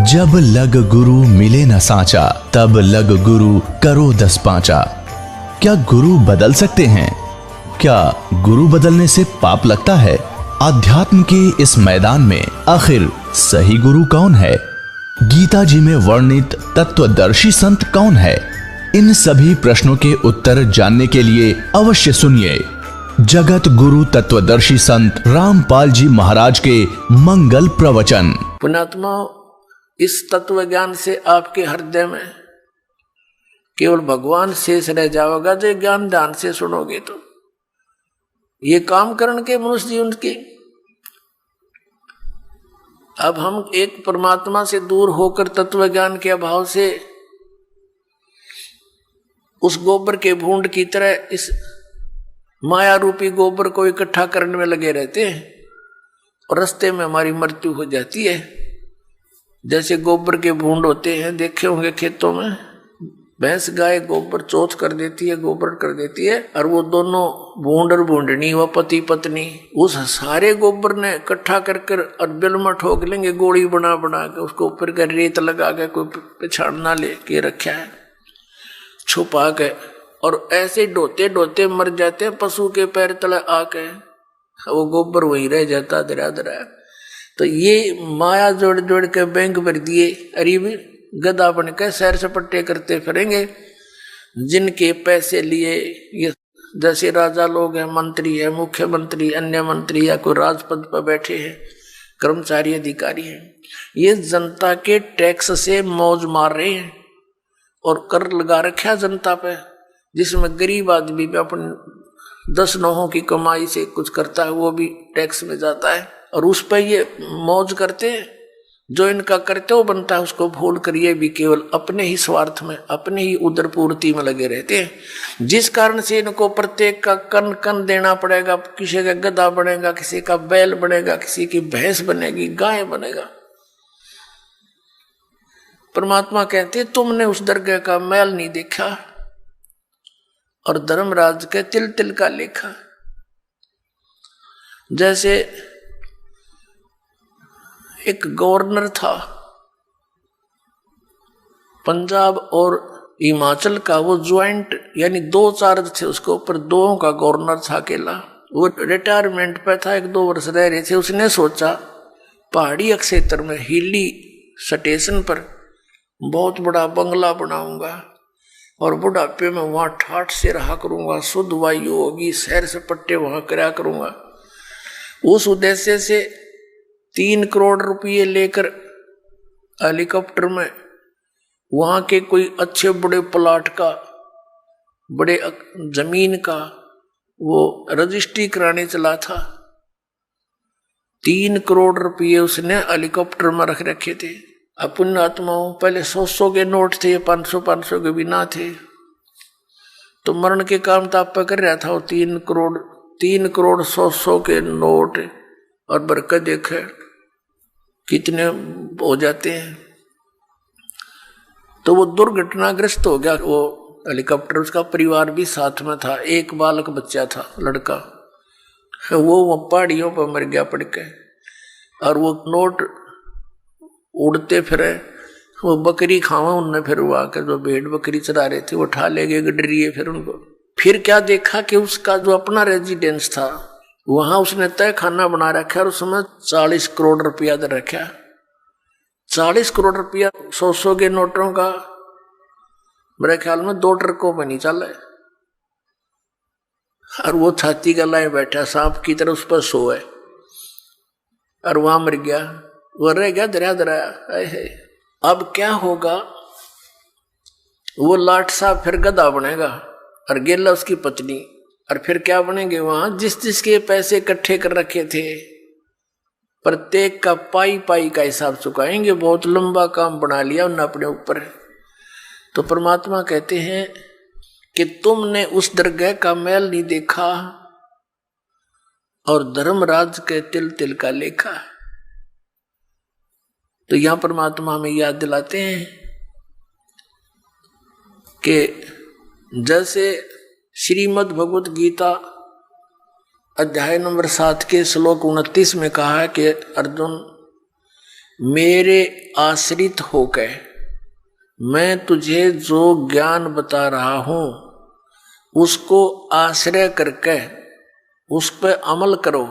जब लग गुरु मिले न सांचा, तब लग गुरु करो 10 पांचा। क्या गुरु बदल सकते हैं? क्या गुरु बदलने से पाप लगता है? अध्यात्म के इस मैदान में आखिर सही गुरु कौन है? गीता जी में वर्णित तत्वदर्शी संत कौन है? इन सभी प्रश्नों के उत्तर जानने के लिए अवश्य सुनिए जगत गुरु तत्वदर्शी संत रामपाल जी महाराज के मंगल प्रवचन। पुण्यात्मा, इस तत्व ज्ञान से आपके हृदय में केवल भगवान शेष रह जाएगा जो ज्ञान ध्यान से सुनोगे तो। ये काम करने के मनुष्य जीवन की, अब हम एक परमात्मा से दूर होकर तत्व ज्ञान के अभाव से उस गोबर के भूंड की तरह इस माया रूपी गोबर को इकट्ठा करने में लगे रहते हैं और रास्ते में हमारी मृत्यु हो जाती है। जैसे गोबर के भूंड होते हैं, देखे होंगे खेतों में, भैंस गाय गोबर चौथ कर देती है, गोबर कर देती है, और वो दोनों भूंड और भूंडनी व पति पत्नी उस सारे गोबर ने इकट्ठा कर कर और बिल में ठोक लेंगे, गोली बना बना के उसको ऊपर का रेत लगा के कोई पिछाड़ना ले के रखा है छुपा के, और ऐसे ढोते ढोते मर जाते हैं पशु के पैर तले आके, वो गोबर वही रह जाता दरा दरा। तो ये माया जोड़ जोड़ के बैंक भर दिए, अरे भी गधा बन के सैर सपट्टे करते फिरेंगे, जिनके पैसे लिए ये जैसे राजा लोग हैं, मंत्री है, मुख्यमंत्री, अन्य मंत्री या कोई राजपद पर बैठे हैं, कर्मचारी अधिकारी हैं, ये जनता के टैक्स से मौज मार रहे हैं और कर लगा रखा जनता पे, जिसमें गरीब आदमी भी अपने 10 नौहों की कमाई से कुछ करता है, वो भी टैक्स में जाता है और उस पर ये मौज करते हैं। जो इनका करते हो बनता है उसको भूल कर ये भी केवल अपने ही स्वार्थ में, अपने ही उदर पूर्ति में लगे रहते हैं, जिस कारण से इनको प्रत्येक का कन कन देना पड़ेगा। किसी का गधा बनेगा, किसी का बैल बनेगा, किसी की भैंस बनेगी, गाय बनेगा। परमात्मा कहते तुमने उस दरगाह का मैल नहीं देखा और धर्मराज के तिल तिल का लेखा। जैसे एक गवर्नर था पंजाब और हिमाचल का, वो ज्वाइंट यानी 2 चार्ज थे उसके ऊपर, 2 का गवर्नर था अकेला। वो रिटायरमेंट पे था, 1-2 वर्ष रह रहे थे। उसने सोचा पहाड़ी क्षेत्र में हिली स्टेशन पर बहुत बड़ा बंगला बनाऊंगा और बुढ़ापे में वहां ठाठ से रहा करूंगा, शुद्ध वायु होगी, सैर सपट्टे वहां करा करूंगा। उस उद्देश्य से 3 करोड़ रुपये लेकर हेलीकॉप्टर में वहां के कोई अच्छे बड़े प्लाट का, बड़े जमीन का वो रजिस्ट्री कराने चला था। 3 करोड़ रुपये उसने हेलीकॉप्टर में रख रखे थे। अपन आत्माओं पहले 100 के नोट थे, 500 के भी ना थे, तो मरण के काम ताप पर कर रहा था वो 3 करोड़ 100 के नोट। और बरकत देखे कितने हो जाते हैं। तो वो दुर्घटनाग्रस्त हो गया वो हेलीकॉप्टर, उसका परिवार भी साथ में था, एक बालक बच्चा था लड़का, वो पहाड़ियों पर मर गया पड़ के। और वो नोट उड़ते फिरे, वो बकरी खावा उनने, फिर वो आकर जो भेड़ बकरी चरा रहे थे वो उठा ले गए गडरिए। फिर उनको फिर क्या देखा कि उसका जो अपना रेजिडेंस था वहां उसने तय खाना बना रखा और उसमें 40 करोड़ रुपया दे रखा। 40 करोड़ रुपया 100 के नोटों का मेरे ख्याल में 2 ट्रकों में नहीं चला है। और वो छाती का लाए बैठा सांप की तरह उस पर सोए और वहां मर गया, वो रह गया दरिया दरिया। अब क्या होगा? वो लाट साहब फिर गधा बनेगा और गेला उसकी पत्नी, और फिर क्या बनेंगे वहां जिस जिसके पैसे इकट्ठे कर रखे थे प्रत्येक का पाई पाई का हिसाब चुकाएंगे। बहुत लंबा काम बना लिया उन्होंने अपने ऊपर। तो परमात्मा कहते हैं कि तुमने उस दरगाह का मैल नहीं देखा और धर्मराज के तिल तिल का लेखा। तो यहां परमात्मा हमें याद दिलाते हैं कि जैसे श्रीमद् भगवत गीता अध्याय नंबर 7 के श्लोक 29 में कहा है कि अर्जुन, मेरे आश्रित होकर मैं तुझे जो ज्ञान बता रहा हूं उसको आश्रय करके उस पर अमल करो।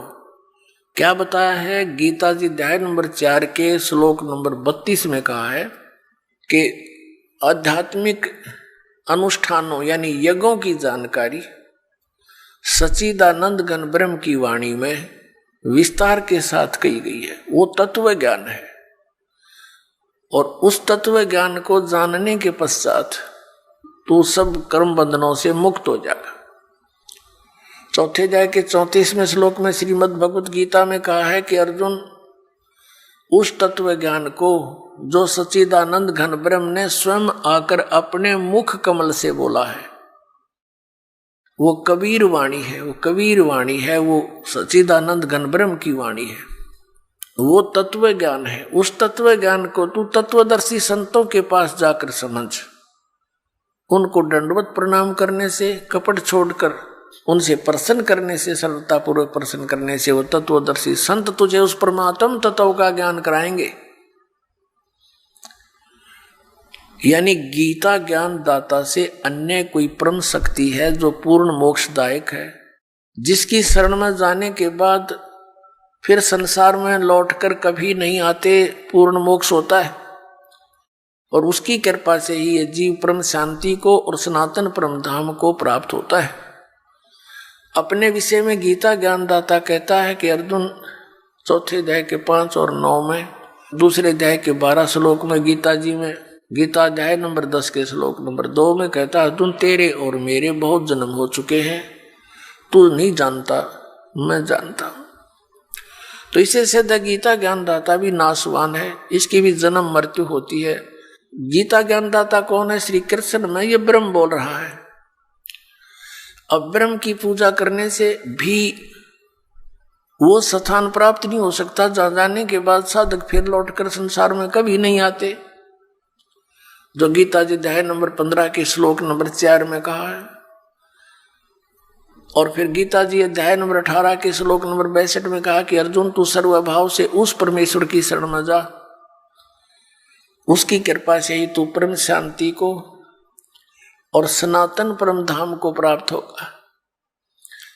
क्या बताया है? गीता जी अध्याय नंबर 4 के श्लोक नंबर 32 में कहा है कि आध्यात्मिक अनुष्ठानों यानी यज्ञों की जानकारी सच्चिदानंद घन ब्रह्म की वाणी में विस्तार के साथ कही गई है। वो तत्व ज्ञान है और उस तत्व ज्ञान को जानने के पश्चात तू सब कर्म बंधनों से मुक्त हो जाएगा। चौथे अध्याय के 34वें श्लोक में श्रीमद् भगवत गीता में कहा है कि अर्जुन, उस तत्व ज्ञान को जो सच्चिदानंद घन ब्रह्म ने स्वयं आकर अपने मुख कमल से बोला है, वो कबीर वाणी है, वो कबीर वाणी है, वो सच्चिदानंद घन ब्रह्म की वाणी है, वो तत्व ज्ञान है। उस तत्व ज्ञान को तू तत्वदर्शी संतों के पास जाकर समझ। उनको दंडवत प्रणाम करने से, कपट छोड़कर उनसे प्रसन्न करने से, सरलतापूर्वक प्रसन्न करने से वो तत्वदर्शी संत तुझे उस परमात्म तत्व का ज्ञान कराएंगे। यानी गीता ज्ञान दाता से अन्य कोई परम शक्ति है जो पूर्ण मोक्षदायक है, जिसकी शरण में जाने के बाद फिर संसार में लौटकर कभी नहीं आते, पूर्ण मोक्ष होता है। और उसकी कृपा से ही ये जीव परम शांति को और सनातन परम धाम को प्राप्त होता है। अपने विषय में गीता ज्ञानदाता कहता है कि अर्जुन, चौथे अध्याय के 5 और 9 में, दूसरे अध्याय के 12 श्लोक में गीता जी में, गीता अध्याय नंबर 10 के श्लोक नंबर 2 में कहता है, अर्जुन तेरे और मेरे बहुत जन्म हो चुके हैं, तू नहीं जानता, मैं जानता हूं। तो इसे सिद्ध गीता ज्ञानदाता भी नाशवान है, इसकी भी जन्म मृत्यु होती है। गीता ज्ञानदाता कौन है? श्री कृष्ण में ये ब्रह्म बोल रहा है। अब ब्रह्म की पूजा करने से भी वो स्थान प्राप्त नहीं हो सकता जहां जाने के बाद साधक फिर लौटकर संसार में कभी नहीं आते, जो गीता जी अध्याय नंबर 15 के श्लोक नंबर 4 में कहा है। और फिर गीता जी अध्याय नंबर 18 के श्लोक नंबर 62 में कहा कि अर्जुन, तू सर्वभाव से उस परमेश्वर की शरण में जा, उसकी कृपा से ही तू परम शांति को और सनातन परम धाम को प्राप्त होगा।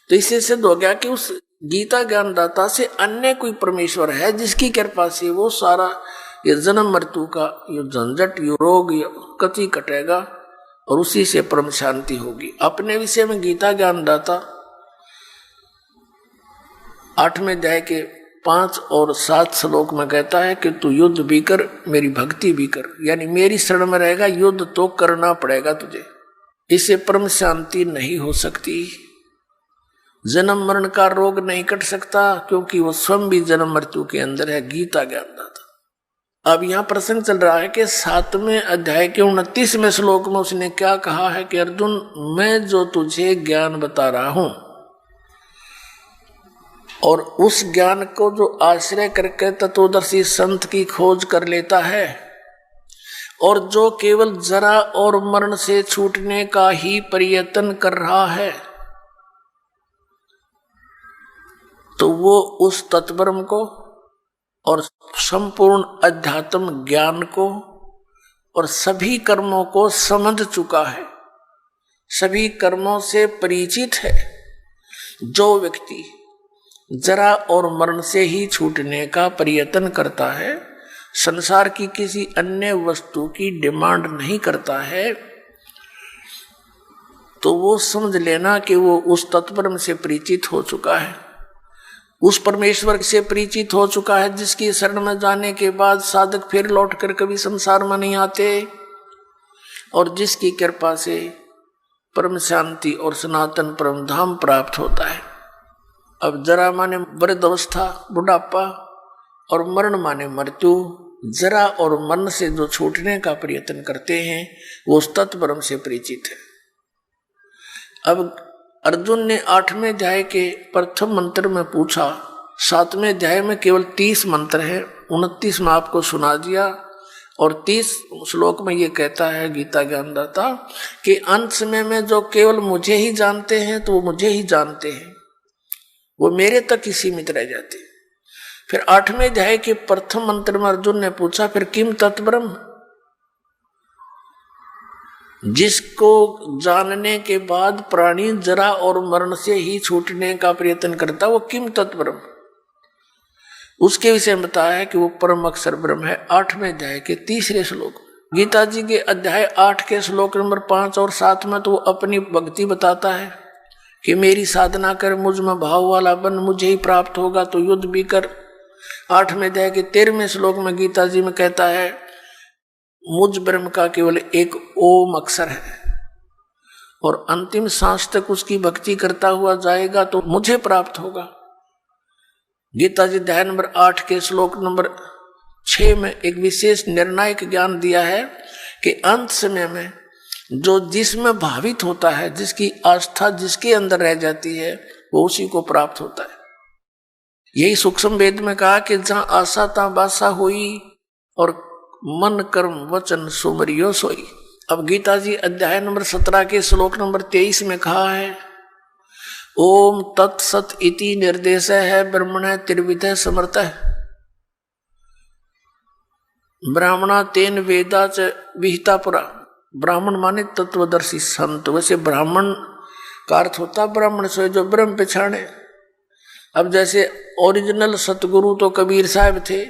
तो इससे सिद्ध हो गया कि उस गीता ज्ञानदाता से अन्य कोई परमेश्वर है जिसकी कृपा से वो सारा ये जन्म मृत्यु का ये झंझट, ये रोग, ये कति कटेगा और उसी से परम शांति होगी। अपने विषय में गीता ज्ञानदाता 8वें अध्याय के 5 और 7 श्लोक में कहता है कि तू युद्ध भी कर, मेरी भक्ति भी कर, यानी मेरी शरण में रहेगा, युद्ध तो करना पड़ेगा तुझे, इससे परम शांति नहीं हो सकती। जन्म मरण का रोग नहीं कट सकता क्योंकि वो स्वयं भी जन्म मृत्यु के अंदर है, गीता ज्ञानदाता। अब यहाँ प्रसंग चल रहा है कि 7वें अध्याय के 29वें श्लोक में उसने क्या कहा है कि अर्जुन, मैं जो तुझे ज्ञान बता रहा हूं और उस ज्ञान को जो आश्रय करके तत्वदर्शी संत की खोज कर लेता है और जो केवल जरा और मरण से छूटने का ही प्रयत्न कर रहा है, तो वो उस तत्ब्रह्म को और संपूर्ण अध्यात्म ज्ञान को और सभी कर्मों को समझ चुका है, सभी कर्मों से परिचित है। जो व्यक्ति जरा और मरण से ही छूटने का प्रयत्न करता है, संसार की किसी अन्य वस्तु की डिमांड नहीं करता है, तो वो समझ लेना कि वो उस तत्ब्रह्म से परिचित हो चुका है, उस परमेश्वर से परिचित हो चुका है जिसकी शरण में जाने के बाद साधक फिर लौटकर कभी संसार में नहीं आते और जिसकी कृपा से परम शांति और सनातन परम धाम प्राप्त होता है। अब जरा माने वृद्धावस्था, बुढ़ापा, और मरण माने मृत्यु। जरा और मरण से जो छूटने का प्रयत्न करते हैं वो उस तत्ब्रह्म से परिचित है। अब अर्जुन ने 8वें अध्याय के प्रथम मंत्र में पूछा, 7वें अध्याय में केवल 30 मंत्र है, 29 में आपको सुना दिया और 30 श्लोक में ये कहता है गीता ज्ञानदाता कि अंत समय में जो केवल मुझे ही जानते हैं तो वो मुझे ही जानते हैं, वो मेरे तक ही सीमित रह जाते हैं। फिर 8वें अध्याय के प्रथम मंत्र में अर्जुन ने पूछा, फिर किम तत्ब्रह्म, जिसको जानने के बाद प्राणी जरा और मरण से ही छूटने का प्रयत्न करता, वो किम तत्ब्रह्म, उसके विषय में बताया है कि वो परम अक्षर ब्रह्म है। 8वें अध्याय के 3रे श्लोक, गीता जी के अध्याय 8 के श्लोक नंबर 5 और 7 में तो वो अपनी भक्ति बताता है कि मेरी साधना कर, मुझ में भाव वाला बन, मुझे ही प्राप्त होगा तो युद्ध भी कर। 8वें अध्याय के 13वें श्लोक में गीता जी में कहता है मुझ ब्रह्म का केवल एक ओम अक्षर है, और अंतिम सांस तक उसकी भक्ति करता हुआ जाएगा तो मुझे प्राप्त होगा। गीता जी अध्याय नंबर 8 के श्लोक नंबर 6 में एक विशेष निर्णायक ज्ञान दिया है कि अंत समय में जो जिसमें भावित होता है, जिसकी आस्था जिसके अंदर रह जाती है, वो उसी को प्राप्त होता है। यही सूक्ष्म वेद में कहा कि जहां आशा ता बासा हुई और मन कर्म वचन सुमरियो सोई। अब गीता जी अध्याय नंबर 17 के श्लोक नंबर 23 में कहा है ओम तत्सत इति निर्देश है ब्रह्मण त्रिविध समर्थ। ब्राह्मणा तेन वेदा च विहिता पुरा। ब्राह्मण माने तत्वदर्शी संत। वैसे ब्राह्मण का अर्थ होता ब्राह्मण से जो ब्रह्म पहचाने। अब जैसे ओरिजिनल सतगुरु तो कबीर साहब थे,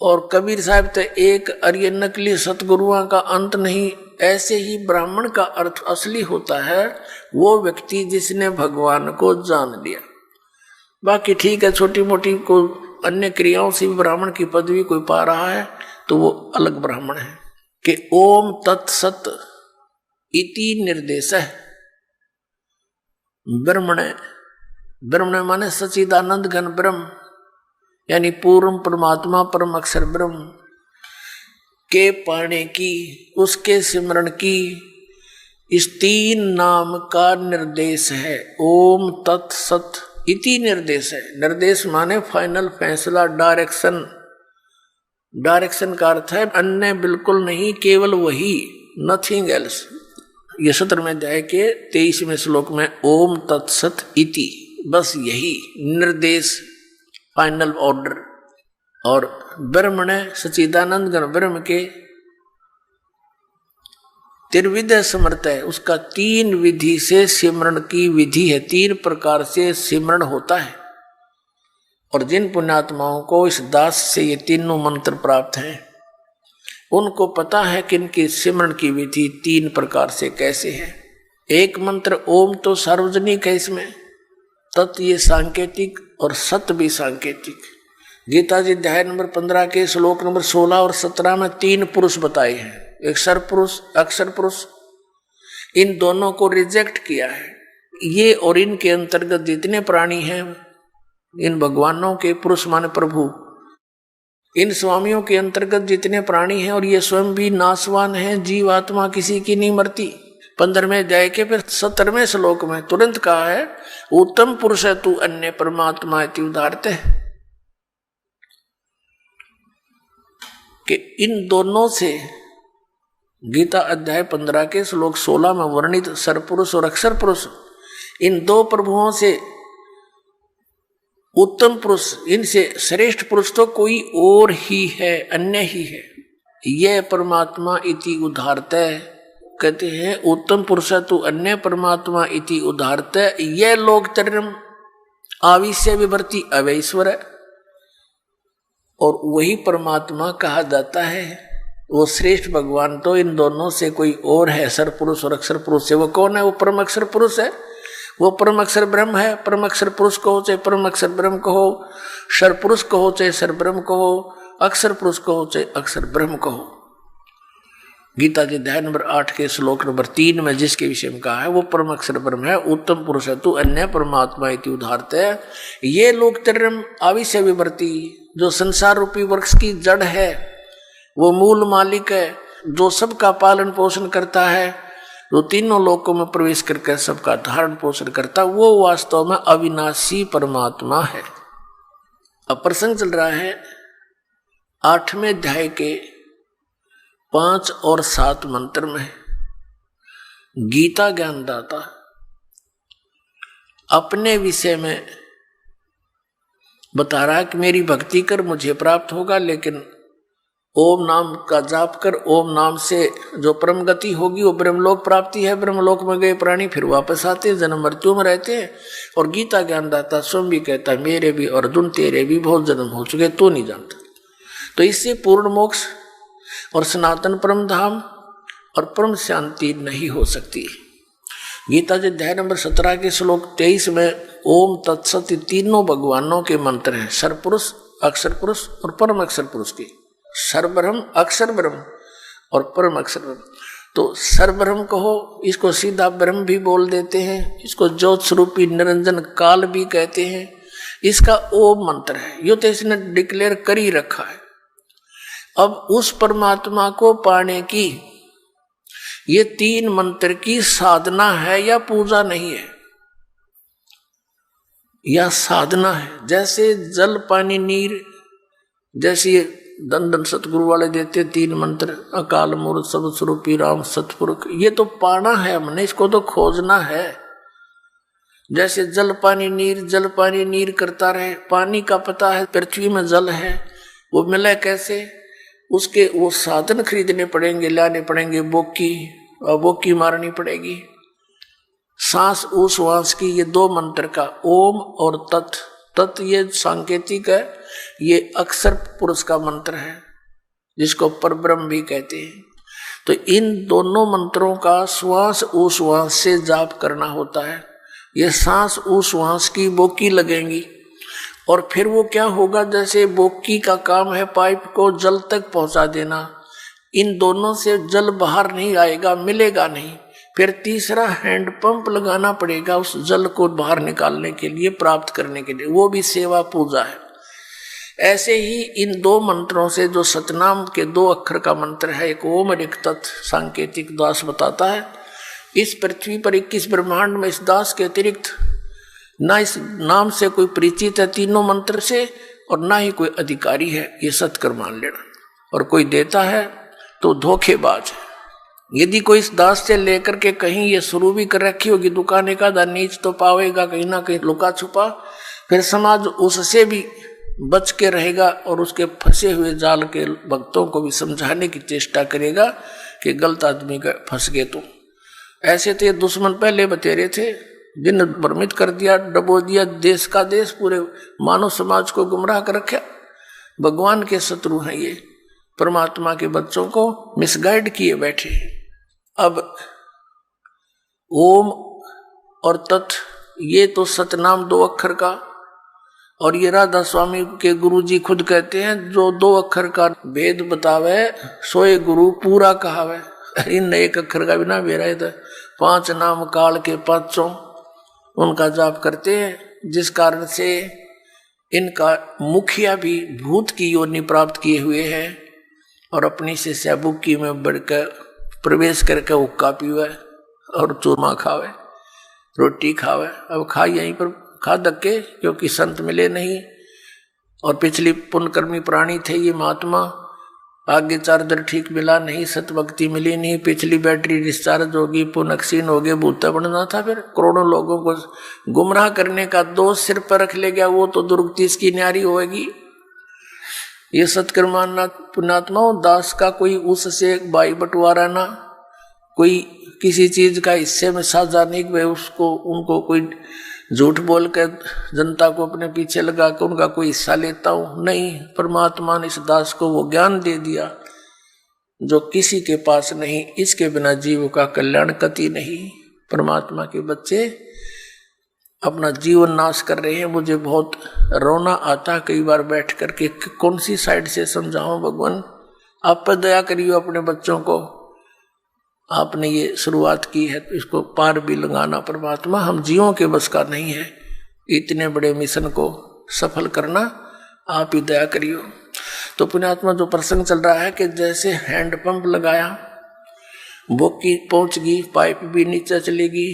और कबीर साहब तो एक और ये नकली सतगुरुओं का अंत नहीं। ऐसे ही ब्राह्मण का अर्थ असली होता है वो व्यक्ति जिसने भगवान को जान लिया। बाकी ठीक है, छोटी मोटी को अन्य क्रियाओं से भी ब्राह्मण की पदवी कोई पा रहा है तो वो अलग ब्राह्मण है। कि ओम तत्सत इति निर्देश है ब्रह्मण। ब्रह्मण माने सच्चिदानंद घन ब्रह्म, यानी पूर्ण परमात्मा परम अक्षर ब्रह्म के पाने की, उसके सिमरण की इस 3 नाम का निर्देश है। ओम तत्सत इति निर्देश है। निर्देश माने फाइनल फैसला, डायरेक्शन। डायरेक्शन का अर्थ है अन्य बिल्कुल नहीं, केवल वही, नथिंग एल्स। ये 17वें अध्याय के 23वें श्लोक में ओम तत्सत इति, बस यही निर्देश, फाइनल ऑर्डर। और ब्रह्म ने सच्चिदानंद घन ब्रह्म के त्रिविध समर्थ है। उसका 3 विधि से सिमरण की विधि है, 3 प्रकार से सिमरण होता है। और जिन पुण्यात्माओं को इस दास से ये तीनों मंत्र प्राप्त हैं उनको पता है कि इनकी सिमरण की विधि 3 प्रकार से कैसे है। एक मंत्र ओम तो सार्वजनिक है, इसमें तत् ये सांकेतिक और सत भी सांकेतिक। गीता जी अध्याय नंबर 15 के श्लोक नंबर 16 और 17 में 3 पुरुष बताए हैं, एक सर पुरुष, अक्षर पुरुष। इन दोनों को रिजेक्ट किया है। ये और इनके अंतर्गत जितने प्राणी हैं, इन भगवानों के, पुरुष माने प्रभु, इन स्वामियों के अंतर्गत जितने प्राणी हैं, और ये स्वयं भी नाशवान हैं, जीव आत्मा किसी की नहीं मरती। 15वें अध्याय के फिर 17वें श्लोक में तुरंत कहा है उत्तम पुरुष है तू अन्य परमात्मा इति उदाहरते, कि इन दोनों से गीता अध्याय 15 के श्लोक 16 में वर्णित सरपुरुष और अक्षर पुरुष, इन 2 प्रभुओं से उत्तम पुरुष, इनसे श्रेष्ठ पुरुष तो कोई और ही है, अन्य ही है। यह परमात्मा इति उदाहरते, कहते हैं उत्तम पुरुष तो अन्य परमात्मा इति उदाहरते। यह लोक तरम आविश्य विवर्ती अवैश्वर है, और वही परमात्मा कहा जाता है। वो श्रेष्ठ भगवान तो इन दोनों से कोई और है, सर पुरुष और अक्षर पुरुष से। वो कौन है? वो परम अक्षर पुरुष है, वो परम अक्षर ब्रह्म है। परम अक्षर पुरुष कहो चाहे परम अक्षर ब्रह्म कहो, सर पुरुष कहो चाहे सर ब्रह्म कहो, अक्षर पुरुष कहो चाहे अक्षर ब्रह्म कहो। गीता जी अध्याय नंबर 8 के श्लोक नंबर 3 में जिसके विषय में कहा है वो परम अक्षर ब्रह्म है, उत्तम पुरुष है तू अन्य परमात्मा इति उदाहरते है। ये लोक तरम आविश्य विवर्ती, जो संसार रूपी वृक्ष की जड़ है, वो मूल मालिक है, जो सबका पालन पोषण करता है, जो तीनों लोकों में प्रवेश करके सबका धारण पोषण करता, वो वास्तव में अविनाशी परमात्मा है। अब प्रसंग चल रहा है 8वें अध्याय के 5 और 7 मंत्र में। गीता ज्ञानदाता अपने विषय में बता रहा है कि मेरी भक्ति कर मुझे प्राप्त होगा, लेकिन ओम नाम का जाप कर, ओम नाम से जो परम गति होगी वो ब्रह्मलोक प्राप्ति है। ब्रह्मलोक में गए प्राणी फिर वापस आते हैं, जन्म मृत्यु में रहते हैं। और गीता ज्ञानदाता स्वयं भी कहता है मेरे भी अर्जुन तेरे भी बहुत जन्म हो चुके, तो नहीं जानता। तो इससे पूर्ण मोक्ष और सनातन परम धाम और परम शांति नहीं हो सकती। गीता जी अध्याय नंबर 17 के श्लोक 23 में ओम तत्सत तीनों भगवानों के मंत्र हैं, सर्वपुरुष, अक्षर पुरुष और परम अक्षर पुरुष के। सर्वब्रह्म, अक्षर ब्रह्म और परम अक्षर ब्रह्म। तो सर्वब्रह्म कहो, इसको सीधा ब्रह्म भी बोल देते हैं, इसको ज्योत स्वरूपी निरंजन काल भी कहते हैं। इसका ओम मंत्र है, यो तो इसने डिक्लेयर कर ही रखा है। अब उस परमात्मा को पाने की ये 3 मंत्र की साधना है या पूजा नहीं है, या साधना है। जैसे जल पानी नीर, जैसे दंडन सतगुरु वाले देते 3 मंत्र, अकाल मूर्त सब स्वरूपी राम सतपुरुष, ये तो पाना है हमने, इसको तो खोजना है। जैसे जल पानी नीर करता रहे, पानी का पता है पृथ्वी में जल है, वो मिले कैसे, उसके वो साधन खरीदने पड़ेंगे, लाने पड़ेंगे, बोकी मारनी पड़ेगी। सांस उस वास की, ये 2 मंत्र का ओम और तत् ये सांकेतिक है, ये अक्षर पुरुष का मंत्र है जिसको परब्रह्म भी कहते हैं। तो इन दोनों मंत्रों का श्वास उश्वास से जाप करना होता है। ये सांस उश्वास की बोकी लगेंगी और फिर वो क्या होगा, जैसे बोकी का काम है पाइप को जल तक पहुंचा देना, इन दोनों से जल बाहर नहीं आएगा, मिलेगा नहीं। फिर तीसरा हैंड पंप लगाना पड़ेगा उस जल को बाहर निकालने के लिए, प्राप्त करने के लिए, वो भी सेवा पूजा है। ऐसे ही इन 2 मंत्रों से, जो सतनाम के 2 अक्षर का मंत्र है, एक ओम और एक तत्, सांकेतिक दास बताता है इस पृथ्वी पर 21 ब्रह्मांड में इस दास के अतिरिक्त ना इस नाम से कोई परिचित है 3 मंत्र से, और ना ही कोई अधिकारी है, ये सत्कर मान लेना। और कोई देता है तो धोखेबाज है। यदि कोई इस दास से लेकर के कहीं ये शुरू भी कर रखी होगी दुकान, का नीच तो पावेगा कहीं ना कहीं लुका छुपा, फिर समाज उससे भी बच के रहेगा और उसके फंसे हुए जाल के भक्तों को भी समझाने की चेष्टा करेगा कि गलत आदमी का फंस गए तुम। ऐसे तो ये दुश्मन पहले बतेरे थे, जिन भ्रमित कर दिया, डबो दिया देश का देश, पूरे मानव समाज को गुमराह कर रखा। भगवान के शत्रु हैं ये, परमात्मा के बच्चों को मिसगाइड किए बैठे। अब ओम और तत्, ये तो सतनाम 2 अक्षर का, और ये राधा स्वामी के गुरुजी खुद कहते हैं जो 2 अक्षर का भेद बतावे सोए गुरु पूरा कहावे। इन 1 अक्षर का बिना बेरा था, 5 नाम काल के 5 उनका जाप करते हैं, जिस कारण से इनका मुखिया भी भूत की योनि प्राप्त किए हुए हैं और अपनी से सैबुकी में बढ़कर प्रवेश करके हुक्का पीवे और चूरमा खावे, रोटी खावे। अब खा यहीं पर खा धक्के, क्योंकि संत मिले नहीं और पिछली पुण्यकर्मी प्राणी थे ये महात्मा, आगे चार्जर ठीक मिला नहीं, सतभक्ति मिली नहीं, पिछली बैटरी डिस्चार्ज होगी, पुनक्षीण हो गए, भूता बनना था। फिर करोड़ों लोगों को गुमराह करने का दोष सिर पर रख ले गया, वो तो दुर्गति इसकी न्यारी होगी। ये सत्कर्माना पुण्यात्माओं, दास का कोई उससे भाई बंटवारा ना, कोई किसी चीज का हिस्से में साझा नहीं, वे उसको उनको कोई झूठ बोल कर जनता को अपने पीछे लगा कर उनका कोई हिस्सा लेता हूं, नहीं। परमात्मा ने इस दास को वो ज्ञान दे दिया जो किसी के पास नहीं, इसके बिना जीव का कल्याण कति नहीं। परमात्मा के बच्चे अपना जीवन नाश कर रहे हैं। मुझे बहुत रोना आता कई बार बैठ करके, कौन सी साइड से समझाऊं भगवान, आप पर दया करिए, अपने बच्चों को आपने ये शुरुआत की है तो इसको पार भी लगाना। परमात्मा हम जीवों के बस का नहीं है, इतने बड़े मिशन को सफल करना, आप ही दया करियो। तो पुण्यात्मा जो प्रसंग चल रहा है कि जैसे हैंड पंप लगाया, बोकी पहुंच गई, पाइप भी नीचे चलेगी,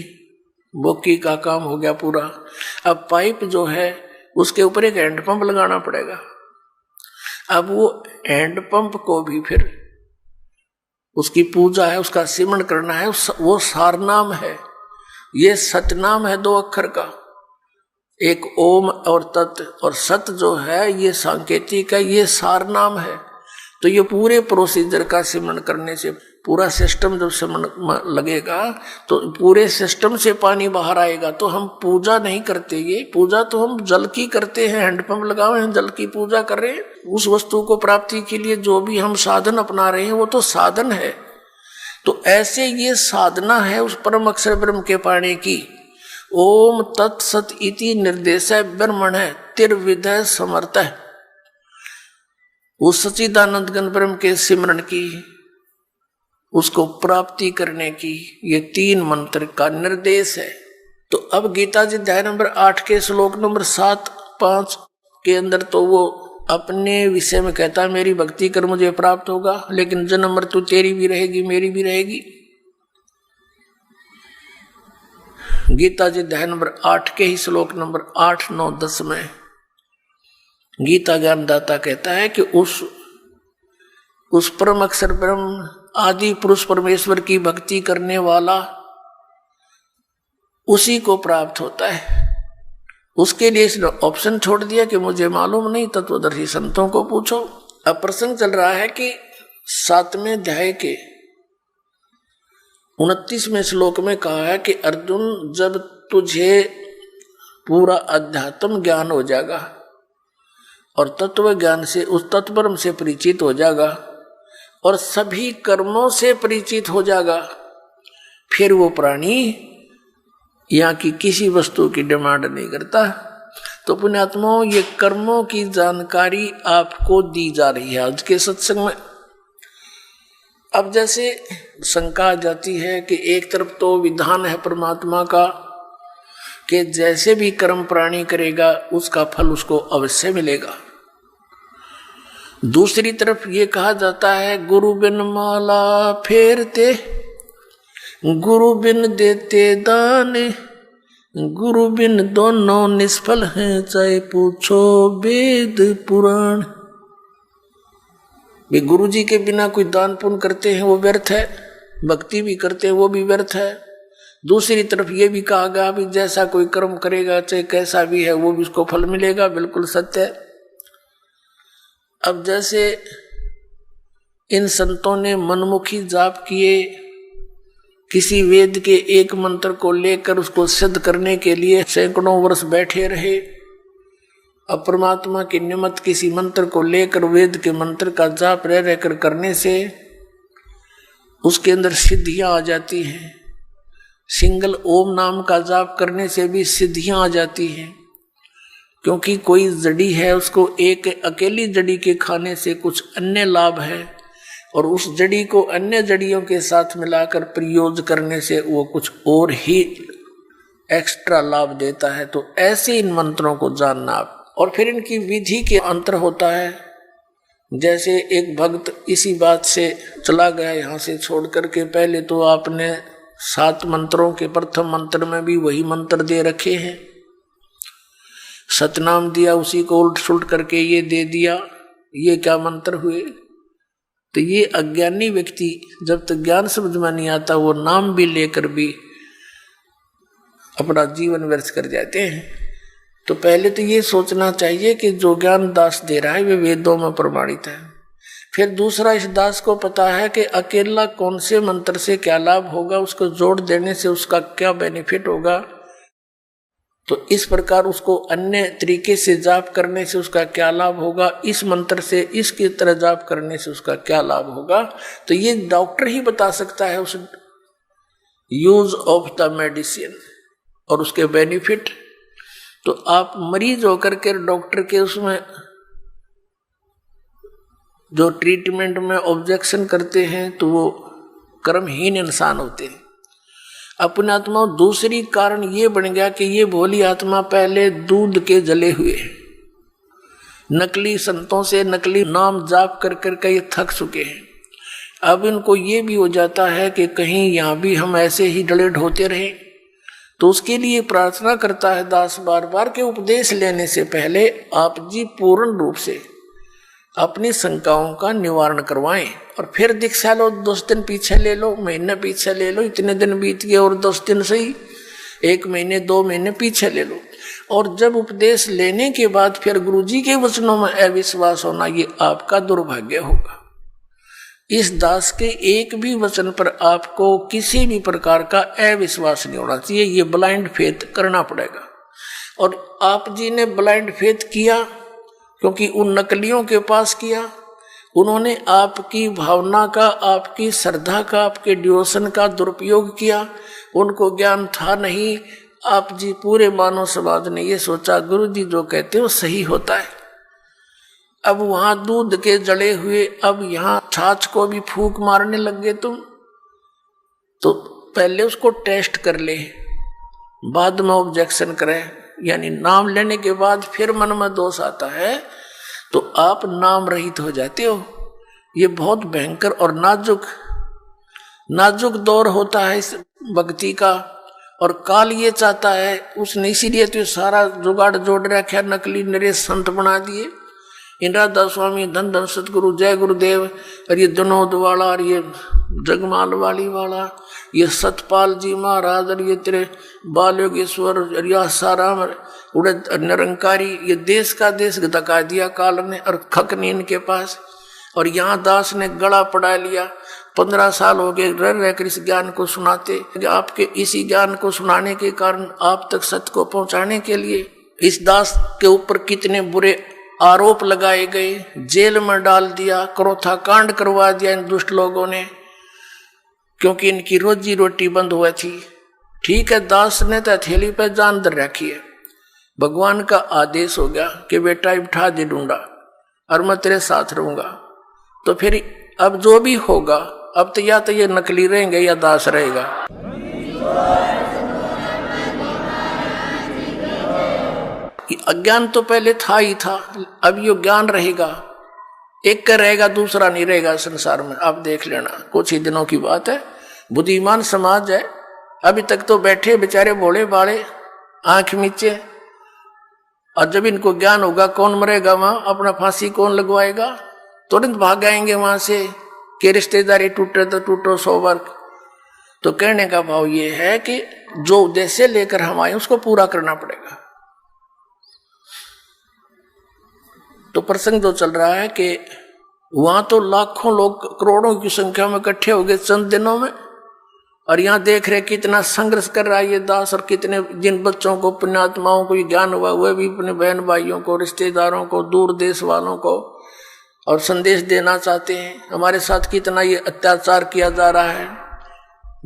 बोकी का काम हो गया पूरा। अब पाइप जो है उसके ऊपर एक हैंड पंप लगाना पड़ेगा। अब वो हैंड पंप को भी फिर उसकी पूजा है, उसका सिमरण करना है, वो सारनाम है, ये सतनाम है 2 अक्षर का। एक ओम और तत् और सत जो है ये सांकेतिक है, ये सार नाम है। तो ये पूरे प्रोसीजर का सिमरण करने से पूरा सिस्टम जब सिमरण लगेगा तो पूरे सिस्टम से पानी बाहर आएगा। तो हम पूजा नहीं करते, ये पूजा तो हम जल की करते हैं, हैंडपंप लगाए हैं, जल की पूजा कर रहे हैं। उस वस्तु को प्राप्ति के लिए जो भी हम साधन अपना रहे हैं वो तो साधन है। तो ऐसे ये साधना है उस परम अक्षर ब्रह्म के पाने की। ओम तत्सत इति निर्देश ब्रह्मण है तिर्विधय समर्थ है, उस सच्चिदानंद घन ब्रह्म के सिमरण की, उसको प्राप्ति करने की ये 3 मंत्र का निर्देश है। तो अब गीता जी अध्याय नंबर 8 के श्लोक नंबर 7-5 के अंदर तो वो अपने विषय में कहता है मेरी भक्ति कर मुझे प्राप्त होगा, लेकिन जन्म मृत्यु तेरी भी रहेगी मेरी भी रहेगी। गीता जी अध्याय नंबर 8 के ही श्लोक नंबर 8, 9, 10 में गीता ज्ञानदाता कहता है कि उस परम अक्षर ब्रह्म आदि पुरुष परमेश्वर की भक्ति करने वाला उसी को प्राप्त होता है। उसके लिए इसने ऑप्शन छोड़ दिया कि मुझे मालूम नहीं, तत्वदर्शी संतों को पूछो। अब प्रसंग चल रहा है कि 7वें अध्याय के 29वें श्लोक में कहा है कि अर्जुन जब तुझे पूरा अध्यात्म ज्ञान हो जाएगा और तत्व ज्ञान से उस तत्परम से परिचित हो जाएगा और सभी कर्मों से परिचित हो जाएगा, फिर वो प्राणी यहाँ की किसी वस्तु की डिमांड नहीं करता। तो पुण्यात्माओं ये कर्मों की जानकारी आपको दी जा रही है आज के सत्संग में। अब जैसे शंका आ जाती है कि एक तरफ तो विधान है परमात्मा का कि जैसे भी कर्म प्राणी करेगा उसका फल उसको अवश्य मिलेगा, दूसरी तरफ ये कहा जाता है गुरु बिन माला फेरते, गुरु बिन देते दान, गुरु बिन दोनों निष्फल हैं, चाहे पूछो वेद पुराण। वे गुरु जी के बिना कोई दान पुण्य करते हैं वो व्यर्थ है, भक्ति भी करते हैं वो भी व्यर्थ है। दूसरी तरफ ये भी कहा गया भी जैसा कोई कर्म करेगा चाहे कैसा भी है वो भी उसको फल मिलेगा, बिल्कुल सत्य है। अब जैसे इन संतों ने मनमुखी जाप किए, किसी वेद के एक मंत्र को लेकर उसको सिद्ध करने के लिए सैकड़ों वर्ष बैठे रहे। अब परमात्मा के निमित्त किसी मंत्र को लेकर वेद के मंत्र का जाप रह रहकर करने से उसके अंदर सिद्धियां आ जाती हैं। सिंगल ओम नाम का जाप करने से भी सिद्धियां आ जाती हैं, क्योंकि कोई जड़ी है उसको एक अकेली जड़ी के खाने से कुछ अन्य लाभ है और उस जड़ी को अन्य जड़ियों के साथ मिलाकर प्रयोग करने से वो कुछ और ही एक्स्ट्रा लाभ देता है। तो ऐसे इन मंत्रों को जानना आप, और फिर इनकी विधि के अंतर होता है। जैसे एक भक्त इसी बात से चला गया यहाँ से छोड़ करके, पहले तो आपने 7 मंत्रों के प्रथम मंत्र में भी वही मंत्र दे रखे हैं, सतनाम दिया उसी को उल्ट सुलट करके ये दे दिया, ये क्या मंत्र हुए। तो ये अज्ञानी व्यक्ति जब तक ज्ञान समझ में नहीं आता वो नाम भी लेकर भी अपना जीवन व्यर्थ कर जाते हैं। तो पहले तो ये सोचना चाहिए कि जो ज्ञान दास दे रहा है वे वेदों में प्रमाणित है। फिर दूसरा, इस दास को पता है कि अकेला कौन से मंत्र से क्या लाभ होगा, उसको जोड़ देने से उसका क्या बेनिफिट होगा। तो इस प्रकार उसको अन्य तरीके से जाप करने से उसका क्या लाभ होगा, इस मंत्र से इसकी तरह जाप करने से उसका क्या लाभ होगा। तो ये डॉक्टर ही बता सकता है उस यूज ऑफ द मेडिसिन और उसके बेनिफिट। तो आप मरीज होकर के डॉक्टर के उसमें जो ट्रीटमेंट में ऑब्जेक्शन करते हैं तो वो कर्महीन इंसान होते हैं। अपने आत्मा दूसरी कारण ये बन गया कि ये भोली आत्मा पहले दूध के जले हुए, नकली संतों से नकली नाम जाप कर कर ये थक चुके हैं। अब इनको ये भी हो जाता है कि कहीं यहाँ भी हम ऐसे ही डले ढोते रहें। तो उसके लिए प्रार्थना करता है दास बार बार के उपदेश लेने से पहले आप जी पूर्ण रूप से अपनी शंकाओं का निवारण करवाएं और फिर दीक्षा लो। 10 दिन पीछे ले लो, महीना पीछे ले लो, इतने दिन बीत गए और 10 दिन सही, 1 महीने 2 महीने पीछे ले लो और जब उपदेश लेने के बाद फिर गुरुजी के वचनों में अविश्वास होना, ये आपका दुर्भाग्य होगा। इस दास के एक भी वचन पर आपको किसी भी प्रकार का अविश्वास नहीं होना चाहिए, ये ब्लाइंड फेथ करना पड़ेगा। और आप जी ने ब्लाइंड फेथ किया क्योंकि उन नकलियों के पास किया, उन्होंने आपकी भावना का, आपकी श्रद्धा का, आपके डिवोशन का दुरुपयोग किया, उनको ज्ञान था नहीं। आप जी पूरे मानव समाज ने ये सोचा गुरु जी जो कहते हैं वो सही होता है। अब वहां दूध के जड़े हुए, अब यहाँ छाछ को भी फूंक मारने लग गए तुम। तो पहले उसको टेस्ट कर ले, बाद में ऑब्जेक्शन करें, यानी नाम लेने के बाद फिर मन में दोष आता है तो आप नाम रहित हो जाते हो। ये बहुत भयंकर और नाजुक दौर होता है इस भक्ति का, और काल ये चाहता है, उसने इसीलिए तो सारा जुगाड़ जोड़ रखा, नकली नरेश संत बना दिए। इंद्रादास स्वामी, धन धन सतगुरु, जय गुरुदेव, और ये जनोद वाला, और ये जगमाल वाली वाला, ये सतपाल जी महाराज, और ये तेरे बाल योगेश्वर, और यह साराम उड़े निरंकारी, ये देश का देश धका दिया काल ने, और खक नहीं इनके पास। और यहाँ दास ने गला पड़ा लिया, 15 साल हो गए रह रहकर इस ज्ञान को सुनाते। आपके इसी ज्ञान को सुनाने के कारण, आप तक सत्य को पहुंचाने के लिए इस दास के ऊपर कितने बुरे आरोप लगाए गए, जेल में डाल दिया, क्रोथा कांड करवा दिया इन दुष्ट लोगों ने, क्योंकि इनकी रोजी रोटी बंद हुई थी। ठीक है, दास ने तो हथेली पर जान धर रखी है, भगवान का आदेश हो गया कि बेटा उठा दे डूंडा और मैं तेरे साथ रहूंगा। तो फिर अब जो भी होगा, अब तो ये नकली रहेंगे या दास रहेगा। अज्ञान तो पहले था ही था, अब ये ज्ञान रहेगा, एक का रहेगा दूसरा नहीं रहेगा संसार में। आप देख लेना, कुछ ही दिनों की बात है, बुद्धिमान समाज है, अभी तक तो बैठे बेचारे भोले भाले आंख मीचे, और जब इनको ज्ञान होगा कौन मरेगा वहां, अपना फांसी कौन लगवाएगा, तुरंत भाग आएंगे वहां से कि रिश्तेदारी टूटे तो टूटो 100 वर्ग। तो कहने का भाव ये है कि जो उद्देश्य लेकर हम आए उसको पूरा करना पड़ेगा। तो प्रसंग जो चल रहा है कि वहां तो लाखों लोग, करोड़ों की संख्या में इकट्ठे हो गए चंद दिनों में, और यहाँ देख रहे कितना संघर्ष कर रहा है ये दास, और कितने जिन बच्चों को, पुण्यात्माओं को ज्ञान हुआ, वह भी अपने बहन भाइयों को, रिश्तेदारों को, दूर देश वालों को और संदेश देना चाहते हैं। हमारे साथ कितना ये अत्याचार किया जा रहा है।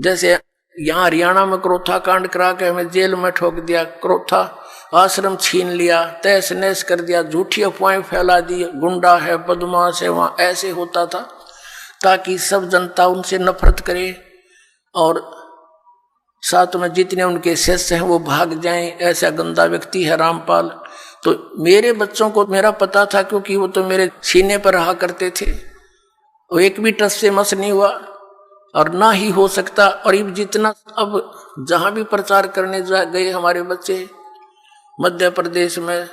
जैसे यहाँ हरियाणा में क्रोथा कांड करा के हमें जेल में ठोक दिया, क्रोथा आश्रम छीन लिया, तहस नहस कर दिया, झूठी अफवाहें फैला दी, गुंडा है, बदमाश है, वहाँ ऐसे होता था ताकि सब जनता उनसे नफरत करे और साथ में जितने उनके शिष्य हैं वो भाग जाएं। ऐसा गंदा व्यक्ति है रामपाल। तो मेरे बच्चों को मेरा पता था, क्योंकि वो तो मेरे सीने पर रहा करते थे, वो एक भी टस से मस नहीं हुआ और ना ही हो सकता। और ये जितना अब जहां भी प्रचार करने गए हमारे बच्चे मध्य प्रदेश में,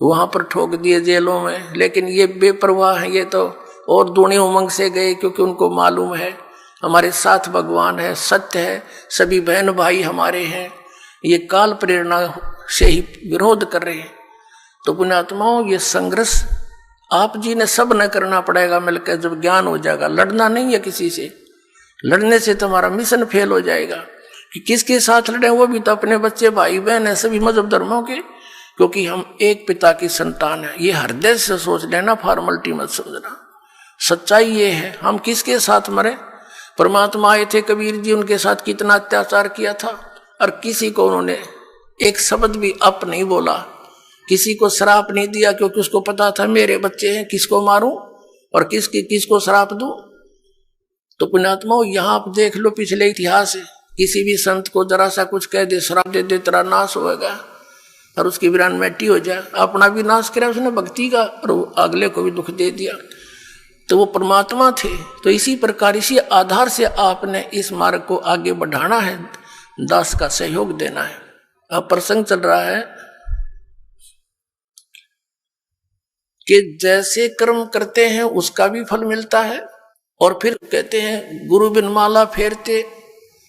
वहां पर ठोक दिए जेलों में। लेकिन ये बेपरवाह है, ये तो और दूनी उमंग से गए, क्योंकि उनको मालूम है हमारे साथ भगवान है, सत्य है, सभी बहन भाई हमारे हैं, ये काल प्रेरणा से ही विरोध कर रहे हैं। तो पुण्यात्माओं, ये संघर्ष आप जी ने सब न करना पड़ेगा मिलकर। जब ज्ञान हो जाएगा, लड़ना नहीं है किसी से, लड़ने से तुम्हारा मिशन फेल हो जाएगा। कि किसके साथ लड़े, वो भी तो अपने बच्चे भाई बहन है, सभी मजहब धर्मों के, क्योंकि हम एक पिता की संतान है। ये हृदय से सोच लेना, फॉर्मेलिटी मत समझना। सच्चाई ये है, हम किसके साथ मरे। परमात्मा आए थे कबीर जी, उनके साथ कितना अत्याचार किया था, और किसी को उन्होंने एक शब्द भी अप नहीं बोला, किसी को श्राप नहीं दिया, क्योंकि उसको पता था मेरे बच्चे हैं, किसको मारूं और किसको श्राप दूं। तो पुण्यात्माओं, यहां आप देख लो पिछले इतिहास है, किसी भी संत को जरा सा कुछ कह दे, श्राप दे दे, तेरा नाश होगा और उसकी वीरान मिट्टी हो जाए। अपना भी नाश किया उसने भक्ति का, और अगले को भी दुख दे दिया। तो वो परमात्मा थे। तो इसी प्रकार, इसी आधार से आपने इस मार्ग को आगे बढ़ाना है, दास का सहयोग देना है। अब प्रसंग चल रहा है कि जैसे कर्म करते हैं उसका भी फल मिलता है। और फिर कहते हैं, गुरु बिन माला फेरते,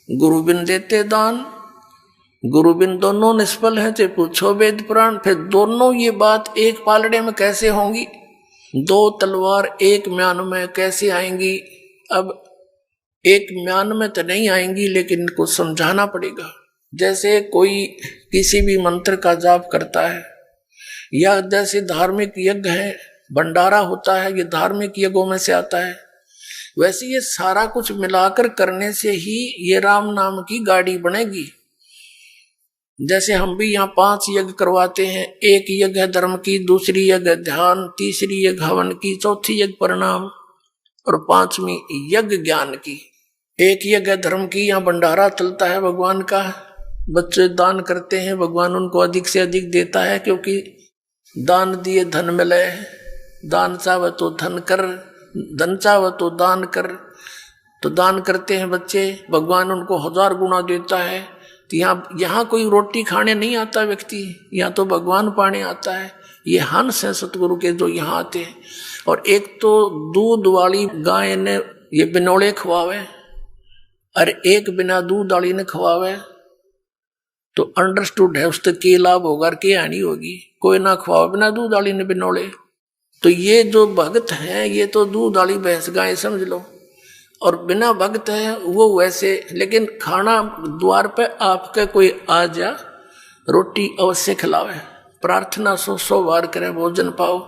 गुरु बिन देते दान, गुरु बिन दोनों निष्फल हैं, चाहे पूछो वेद पुराण। फिर दोनों ये बात एक पालड़े में कैसे होंगी? दो तलवार एक म्यान में कैसे आएंगी? अब एक म्यान में तो नहीं आएंगी, लेकिन इनको समझाना पड़ेगा। जैसे कोई किसी भी मंत्र का जाप करता है, या जैसे धार्मिक यज्ञ है, भंडारा होता है, ये धार्मिक यज्ञों में से आता है, वैसे ये सारा कुछ मिलाकर करने से ही ये राम नाम की गाड़ी बनेगी। जैसे हम भी यहाँ 5 यज्ञ करवाते हैं, एक यज्ञ है धर्म की, दूसरी यज्ञ ध्यान, तीसरी यज्ञ हवन की, चौथी यज्ञ प्रणाम और 5वीं यज्ञ ज्ञान की। एक यज्ञ धर्म की, यहाँ भंडारा चलता है भगवान का, बच्चे दान करते हैं, भगवान उनको अधिक से अधिक देता है, क्योंकि दान दिए धन मिले, दान चाहे तो धन कर, धन चाहे तो दान कर। तो दान करते हैं बच्चे, भगवान उनको 1000 गुना देता है। तो यहाँ कोई रोटी खाने नहीं आता व्यक्ति, यहाँ तो भगवान पाने आता है। ये हंस है सतगुरु के जो यहाँ आते हैं। और एक तो दूध वाली गाय ने ये बिनोले खवावे, और एक बिना दूध वाली ने खवावे, तो अंडरस्टूड है उससे के लाभ होगा और के हानि होगी। कोई ना खवावे बिना दूध वाली ने बिनोले। तो ये जो भगत हैं ये तो दूध वाली भैंस गाय समझ लो, और बिना भक्त है वो वैसे। लेकिन खाना द्वार पे आपके कोई आ जा, रोटी अवश्य खिलावे, प्रार्थना 100 बार करे, भोजन पाओ,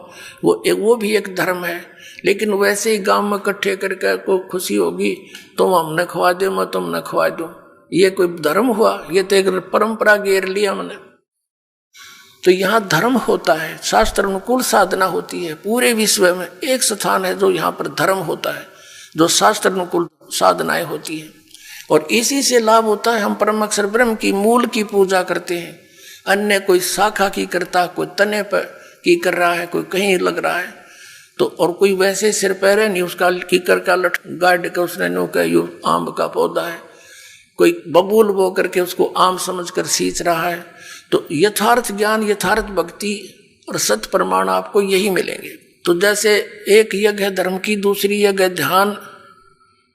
वो भी एक धर्म है। लेकिन वैसे ही गांव में इकट्ठे करके को खुशी होगी, तुम हमने खवा दो, मैं तुमने खवा दूं, ये कोई धर्म हुआ? ये तो एक परंपरा घेर लिया हमने। तो यहाँ धर्म होता है, शास्त्र अनुकूल साधना होती है। पूरे विश्व में एक स्थान है जो यहाँ पर धर्म होता है, जो शास्त्र अनुकूल साधनाएं होती है, और इसी से लाभ होता है। हम परम अक्षर ब्रह्म की मूल की पूजा करते हैं, अन्य कोई शाखा की करता, कोई तने पर की कर रहा है, कोई कहीं लग रहा है, तो और कोई वैसे सिर पैर नहीं, उसका कीकर का लट गाड़ के उसने नो का यू आम का पौधा है, कोई बबूल बो करके उसको आम समझकर सींच रहा है। तो यथार्थ ज्ञान, यथार्थ भक्ति और सत्य प्रमाण आपको यही मिलेंगे। तो जैसे एक यज्ञ है धर्म की, दूसरी यज्ञ है ध्यान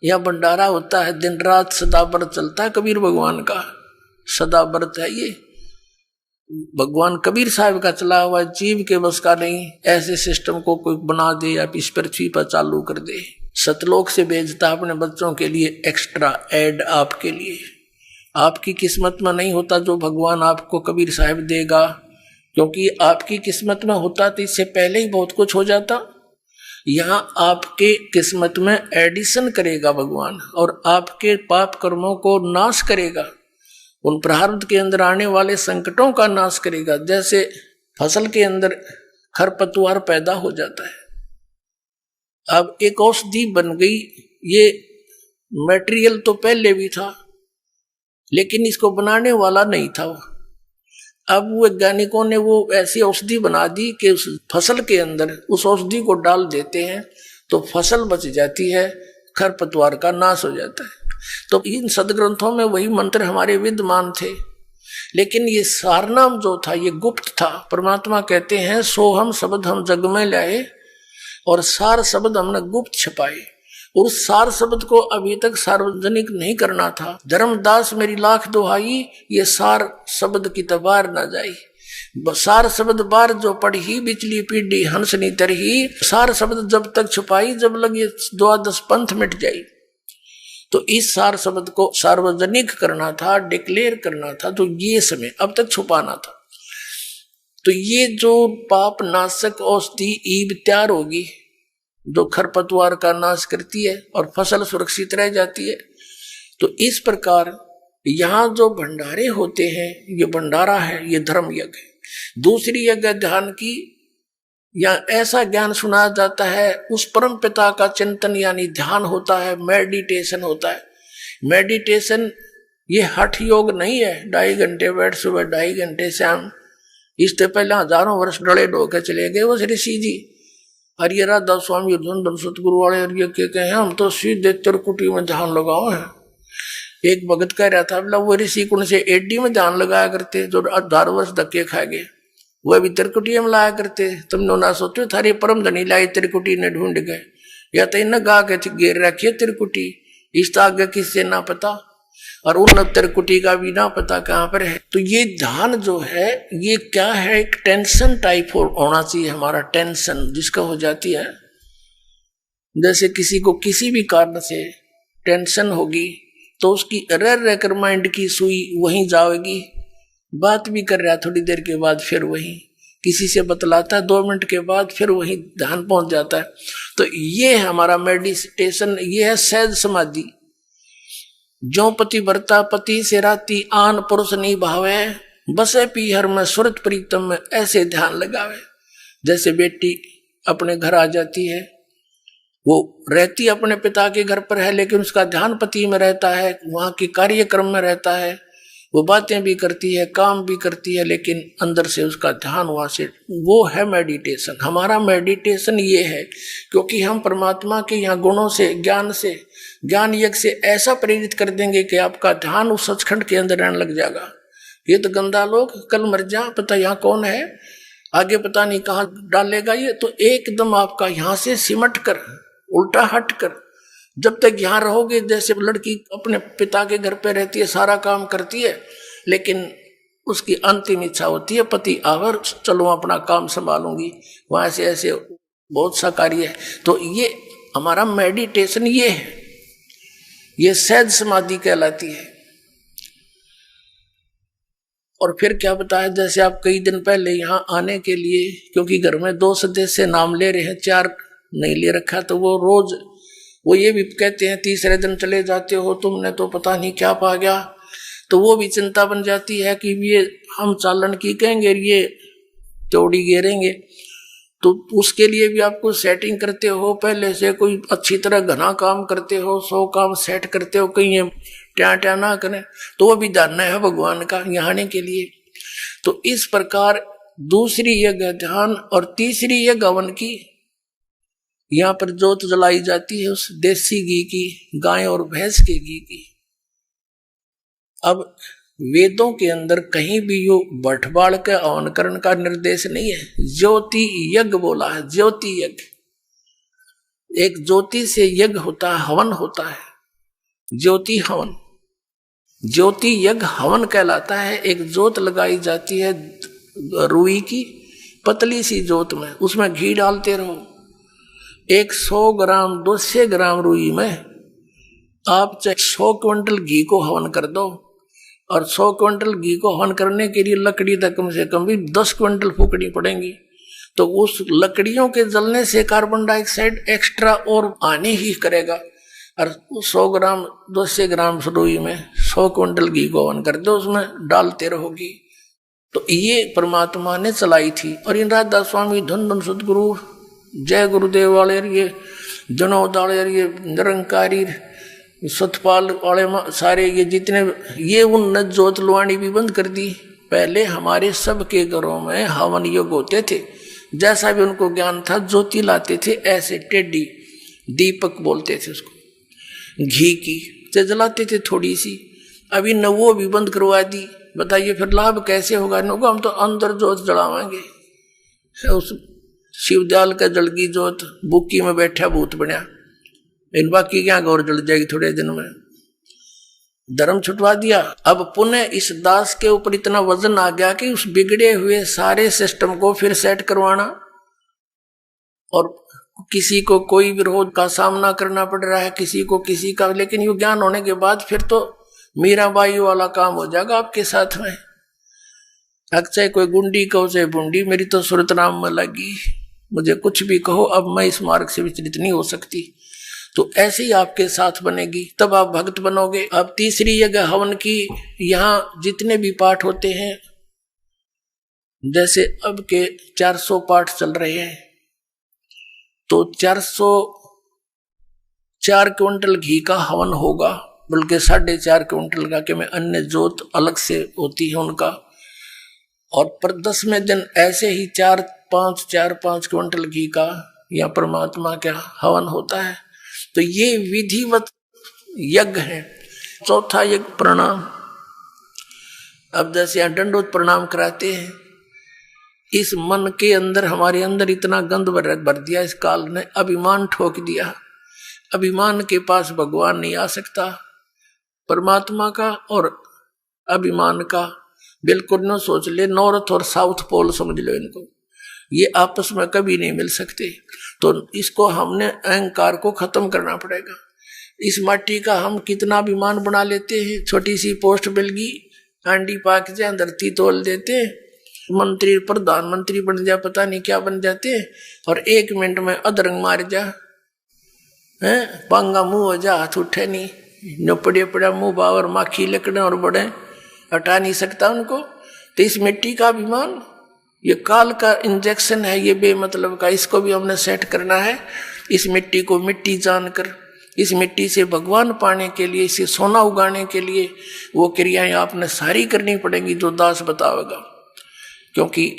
या भंडारा होता है, दिन रात सदा व्रत चलता है कबीर भगवान का, सदा व्रत है ये। भगवान कबीर साहब का चला हुआ, जीव के बस का नहीं। ऐसे सिस्टम को कोई बना दे या इस पृथ्वी पर चालू कर दे, सतलोक से भेजता अपने बच्चों के लिए एक्स्ट्रा ऐड आपके लिए। आपकी किस्मत में नहीं होता जो भगवान आपको कबीर साहब देगा, क्योंकि आपकी किस्मत में होता तो इससे पहले ही बहुत कुछ हो जाता। यहाँ आपके किस्मत में एडिशन करेगा भगवान, और आपके पाप कर्मों को नाश करेगा, उन प्रारब्ध के अंदर आने वाले संकटों का नाश करेगा। जैसे फसल के अंदर खरपतवार पैदा हो जाता है, अब एक औषधि बन गई। ये मटेरियल तो पहले भी था, लेकिन इसको बनाने वाला नहीं था। अब वैज्ञानिकों ने वो ऐसी औषधि बना दी कि उस फसल के अंदर उस औषधि को डाल देते हैं तो फसल बच जाती है, खरपतवार का नाश हो जाता है। तो इन सदग्रंथों में वही मंत्र हमारे विद्यमान थे, लेकिन ये सारनाम जो था ये गुप्त था। परमात्मा कहते हैं सोहम शब्द हम जग में लाए, और सार शब्द हमने गुप्त छपाए। और उस सार शब्द को अभी तक सार्वजनिक नहीं करना था। धर्मदास मेरी लाख दुहाई, ये सार शब्द की तबार न जाई। सार शब्द बार जो पढ़ी बिचली पीढ़ी हंसनी तरही, सार शब्द जब तक छुपाई जब लगे द्वादश पंथ मिट जाई। तो इस सार शब्द को सार्वजनिक करना था, डिक्लेयर करना था, तो ये समय अब तक छुपाना था। तो ये जो पाप नाशक औषधि ईब तैयार होगी, जो खरपतवार का नाश करती है और फसल सुरक्षित रह जाती है। तो इस प्रकार यहाँ जो भंडारे होते हैं, ये भंडारा है, ये धर्म यज्ञ है। दूसरी यज्ञ ध्यान की, या ऐसा ज्ञान सुनाया जाता है, उस परम पिता का चिंतन यानी ध्यान होता है, मेडिटेशन होता है। मेडिटेशन ये हठ योग नहीं है, 2.5 घंटे बैठ सुबह 2.5 घंटे शाम। इससे पहले हजारों वर्ष डड़े ढोके चले गए वो ऋषि जी, हरिये राधा स्वामी अर्जुन सतगुरु वाले, और ये क्या कहे, हम तो सीधे त्रिकुटी में ध्यान लगाओ है। एक भगत कह रहा था, बोला वो ऋषि कुण से एडी में ध्यान लगाया करते, जो 18 वर्ष धक्के खा गए, वह भी त्रिकुटी में लाया करते। तुमने ना सोचो थारे परम धनी लाई त्रिकुटी ने ढूंढ गए, या तो इन्हें गा के घेर रखिए त्रिकुटी, इस तो आगे किससे ना पता। और 69 कोटि का भी ना पता कहां पर है। तो ये ध्यान जो है ये क्या है, एक टेंशन टाइप होना चाहिए हमारा, टेंशन जिसका हो जाती है। जैसे किसी को किसी भी कारण से टेंशन होगी तो उसकी रह रह कर माइंड की सुई वहीं जाएगी, बात भी कर रहा थोड़ी देर के बाद फिर वहीं, किसी से बतलाता है 2 मिनट के बाद फिर वहीं ध्यान पहुंच जाता है। तो ये है हमारा मेडिटेशन, ये है सहज समाधि। जो पति वर्ता पति से राती आन पुरुष नहीं भावे, बसे पीहर में सुरत प्रीतम में ऐसे ध्यान लगावे। जैसे बेटी अपने घर आ जाती है, वो रहती अपने पिता के घर पर है लेकिन उसका ध्यान पति में रहता है, वहां के कार्यक्रम में रहता है, वो बातें भी करती है काम भी करती है लेकिन अंदर से उसका ध्यान वहां से, वो है मेडिटेशन। हमारा मेडिटेशन ये है क्योंकि हम परमात्मा के यहाँ गुणों से ज्ञान यज्ञ से ऐसा प्रेरित कर देंगे कि आपका ध्यान उस सचखंड के अंदर रहने लग जाएगा। ये तो गंदा लोग कल मर जा, पता यहाँ कौन है, आगे पता नहीं कहाँ डालेगा ये, तो एकदम आपका यहाँ से सिमट कर उल्टा हट कर जब तक यहाँ रहोगे, जैसे लड़की अपने पिता के घर पे रहती है सारा काम करती है लेकिन उसकी अंतिम इच्छा होती है पति आवर चलो अपना काम संभालूंगी, वहां से ऐसे बहुत सा कार्य है। तो ये हमारा मेडिटेशन ये है, ये सहज समाधि कहलाती है। और फिर क्या बताया, जैसे आप कई दिन पहले यहाँ आने के लिए, क्योंकि घर में 2 सदस्य नाम ले रहे हैं, 4 नहीं ले रखा, तो वो रोज वो ये भी कहते हैं तीसरे दिन चले जाते हो तुमने तो पता नहीं क्या पा गया, तो वो भी चिंता बन जाती है कि ये हम चालन की कहेंगे, ये चौड़ी गेरेंगे। तो उसके लिए भी आपको सेटिंग करते हो, पहले से कोई अच्छी तरह घना काम करते हो, 100 काम सेट करते हो, कहीं ये ट्या ना करें, तो वो भी जानना है भगवान का यहाँ आने के लिए। तो इस प्रकार दूसरी यज्ञ ध्यान और तीसरी यज्ञ हवन की, यहाँ पर जोत जलाई जाती है उस देसी घी की, गाय और भैंस के घी की। अब वेदों के अंदर कहीं भी यो बटवाड़ के हवन करण का निर्देश नहीं है, ज्योति यज्ञ बोला है, ज्योति यज्ञ। एक ज्योति से यज्ञ होता है, हवन होता है, ज्योति हवन, ज्योति यज्ञ हवन कहलाता है। एक जोत लगाई जाती है रुई की, पतली सी जोत में, उसमें घी डालते रहो। 100 ग्राम 200 ग्राम रुई में आप चाहे 100 क्विंटल घी को हवन कर दो, और 100 क्विंटल घी को हवन करने के लिए लकड़ी तक कम से कम भी 10 क्विंटल फूकनी पड़ेंगी। तो उस लकड़ियों के जलने से कार्बन डाइऑक्साइड एक्स्ट्रा और आने ही करेगा। और 100 ग्राम 200 ग्राम रुई में 100 क्विंटल घी को हवन कर दो, उसमें डालते रहोगी। तो ये परमात्मा ने चलाई थी। और इन राधा स्वामी धन धन सदगुरु जय गुरुदेव वाले, ये जनोदाले, ये निरंकारी सतपाल वाले सारे, ये जितने, ये उन जोत लुआनी भी बंद कर दी। पहले हमारे सबके घरों में हवन योग होते थे, जैसा भी उनको ज्ञान था ज्योति लाते थे, ऐसे टेढ़ी दीपक बोलते थे उसको, घी की से जलाते थे थोड़ी सी। अभी न वो भी बंद करवा दी, बताइए फिर लाभ कैसे होगा? नो हम तो अंदर जोत जलावाएंगे, उस शिवदयाल का जल की जोत, बुक्की में बैठा भूत बना, इन बाकी क्या गौर जल जाएगी थोड़े दिन में। धर्म छुटवा दिया। अब पुनः इस दास के ऊपर इतना वजन आ गया कि उस बिगड़े हुए सारे सिस्टम को फिर सेट करवाना, और किसी को कोई विरोध का सामना करना पड़ रहा है, किसी को किसी का, लेकिन ये ज्ञान होने के बाद फिर तो मीराबाई वाला काम हो जाएगा आपके साथ में। चाहे कोई गुंडी कहो चाहे बुंडी, मेरी तो सुरत नाम में लगी, मुझे कुछ भी कहो, अब मैं इस मार्ग से विचलित नहीं हो सकती। तो ऐसे ही आपके साथ बनेगी, तब आप भक्त बनोगे। अब तीसरी यज्ञ हवन की, यहाँ जितने भी पाठ होते हैं, जैसे अब के 400 पाठ चल रहे हैं, तो 404 क्विंटल घी का हवन होगा, बल्कि 4.5 क्विंटल का, कि मैं अन्य जोत अलग से होती है उनका। और पर 10वें दिन ऐसे ही 4-5 क्विंटल घी का या परमात्मा का हवन होता है। तो ये विधिवत यज्ञ है। चौथा यज्ञ प्रणाम। अब जैसे यहाँ दंडोत प्रणाम कराते हैं, इस मन के अंदर, हमारे अंदर इतना गंद भर दिया इस काल ने, अभिमान ठोक दिया। अभिमान के पास भगवान नहीं आ सकता। परमात्मा का और अभिमान का बिल्कुल न सोच ले। नॉर्थ और साउथ पोल समझ लो इनको, ये आपस में कभी नहीं मिल सकते। तो इसको हमने अहंकार को खत्म करना पड़ेगा। इस माटी का हम कितना अभिमान बना लेते हैं, छोटी सी पोस्ट मिल गई, हांडी पाक जाए, धरती तोल देते हैं, मंत्री प्रधानमंत्री बन जा, पता नहीं क्या बन जाते हैं, और 1 मिनट में अधरंग मार जा, है पांगा मुंह हो जा, हाथ उठे नहीं, न पड़े पड़ा मुंह बावर माखी लकड़े और बड़े, हटा नहीं सकता उनको। तो इस मिट्टी का अभिमान ये काल का इंजेक्शन है, ये बेमतलब का, इसको भी हमने सेट करना है। इस मिट्टी को मिट्टी जानकर, इस मिट्टी से भगवान पाने के लिए, इसे सोना उगाने के लिए वो क्रियाएं आपने सारी करनी पड़ेंगी जो दास बतावेगा। क्योंकि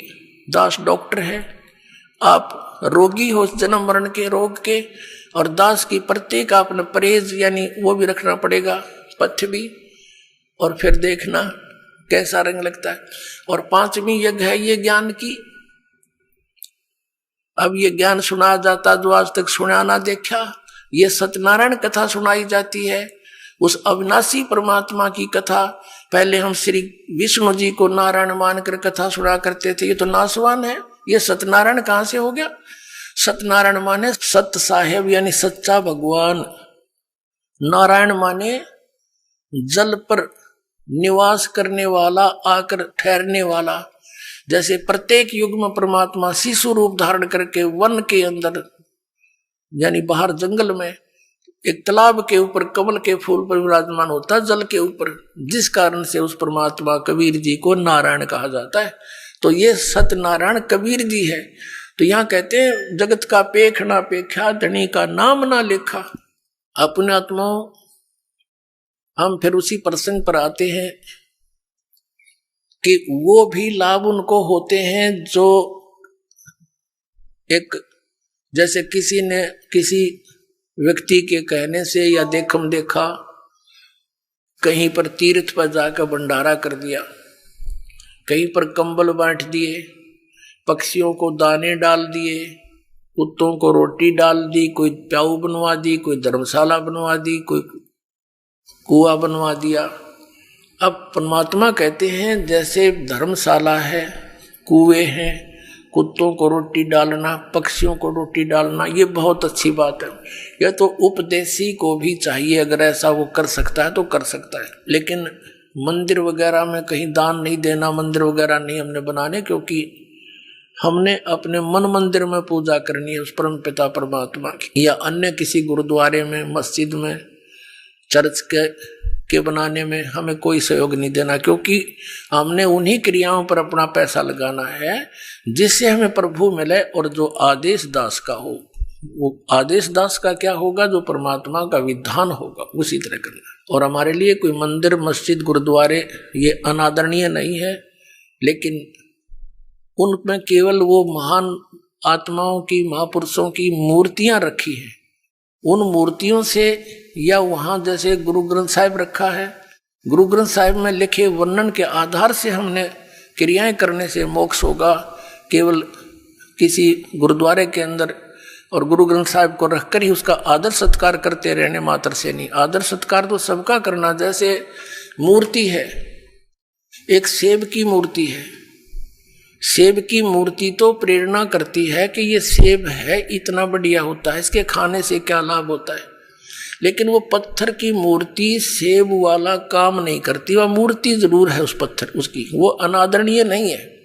दास डॉक्टर है, आप रोगी हो जन्म मरण के रोग के, और दास की प्रत्येक आपने परहेज यानी वो भी रखना पड़ेगा, पथ्य भी, और फिर देखना कैसा रंग लगता है। और 5वीं यज्ञ है ये ज्ञान की। अब ये ज्ञान सुनाया जाता जो आज तक सुना ना देखा, ये सत्यनारायण कथा सुनाई जाती है, उस अविनाशी परमात्मा की कथा। पहले हम श्री विष्णु जी को नारायण मानकर कथा सुना करते थे, ये तो नासवान है, ये सत्यनारायण कहां से हो गया। सत्यनारायण माने सत्य साहेब यानी सच्चा भगवान, नारायण माने जल पर निवास करने वाला, आकर ठहरने वाला। जैसे प्रत्येक युग में परमात्मा शिशु रूप धारण करके वन के अंदर यानी बाहर जंगल में एक तालाब के ऊपर कमल के फूल पर विराजमान होता है, जल के ऊपर, जिस कारण से उस परमात्मा कबीर जी को नारायण कहा जाता है। तो ये सत्यनारायण कबीर जी है। तो यहाँ कहते हैं जगत का पेख ना पेखा, धनी का नाम ना लेखा। अपने आत्माओं हम फिर उसी प्रसंग पर आते हैं कि वो भी लाभ उनको होते हैं जो एक, जैसे किसी ने किसी व्यक्ति के कहने से या देखम देखा कहीं पर तीर्थ पर जाकर भंडारा कर दिया, कहीं पर कंबल बांट दिए, पक्षियों को दाने डाल दिए, कुत्तों को रोटी डाल दी, कोई प्याऊ बनवा दी, कोई धर्मशाला बनवा दी, कोई कुआ बनवा दिया। अब परमात्मा कहते हैं जैसे धर्मशाला है, कुएं हैं, कुत्तों को रोटी डालना, पक्षियों को रोटी डालना, ये बहुत अच्छी बात है। यह तो उपदेशी को भी चाहिए, अगर ऐसा वो कर सकता है तो कर सकता है। लेकिन मंदिर वगैरह में कहीं दान नहीं देना, मंदिर वगैरह नहीं हमने बनाने, क्योंकि हमने अपने मन मंदिर में पूजा करनी है उस परम पिता परमात्मा की, या अन्य किसी गुरुद्वारे में, मस्जिद में, चर्च के बनाने में हमें कोई सहयोग नहीं देना, क्योंकि हमने उन्हीं क्रियाओं पर अपना पैसा लगाना है जिससे हमें प्रभु मिले। और जो आदेश दास का हो, वो आदेश दास का क्या होगा, जो परमात्मा का विधान होगा उसी तरह करना। और हमारे लिए कोई मंदिर, मस्जिद, गुरुद्वारे ये अनादरणीय नहीं है, लेकिन उनमें केवल वो महान आत्माओं की, महापुरुषों की मूर्तियां रखी हैं। उन मूर्तियों से, या वहां जैसे गुरु ग्रंथ साहिब रखा है, गुरु ग्रंथ साहिब में लिखे वर्णन के आधार से हमने क्रियाएं करने से मोक्ष होगा। केवल किसी गुरुद्वारे के अंदर और गुरु ग्रंथ साहिब को रखकर ही उसका आदर सत्कार करते रहने मात्र से नहीं, आदर सत्कार तो सबका करना। जैसे मूर्ति है, एक सेब की मूर्ति है, सेब की मूर्ति तो प्रेरणा करती है कि ये सेब है, इतना बढ़िया होता है, इसके खाने से क्या लाभ होता है। लेकिन वो पत्थर की मूर्ति सेब वाला काम नहीं करती। वह मूर्ति जरूर है उस पत्थर उसकी, वो अनादरणीय नहीं है,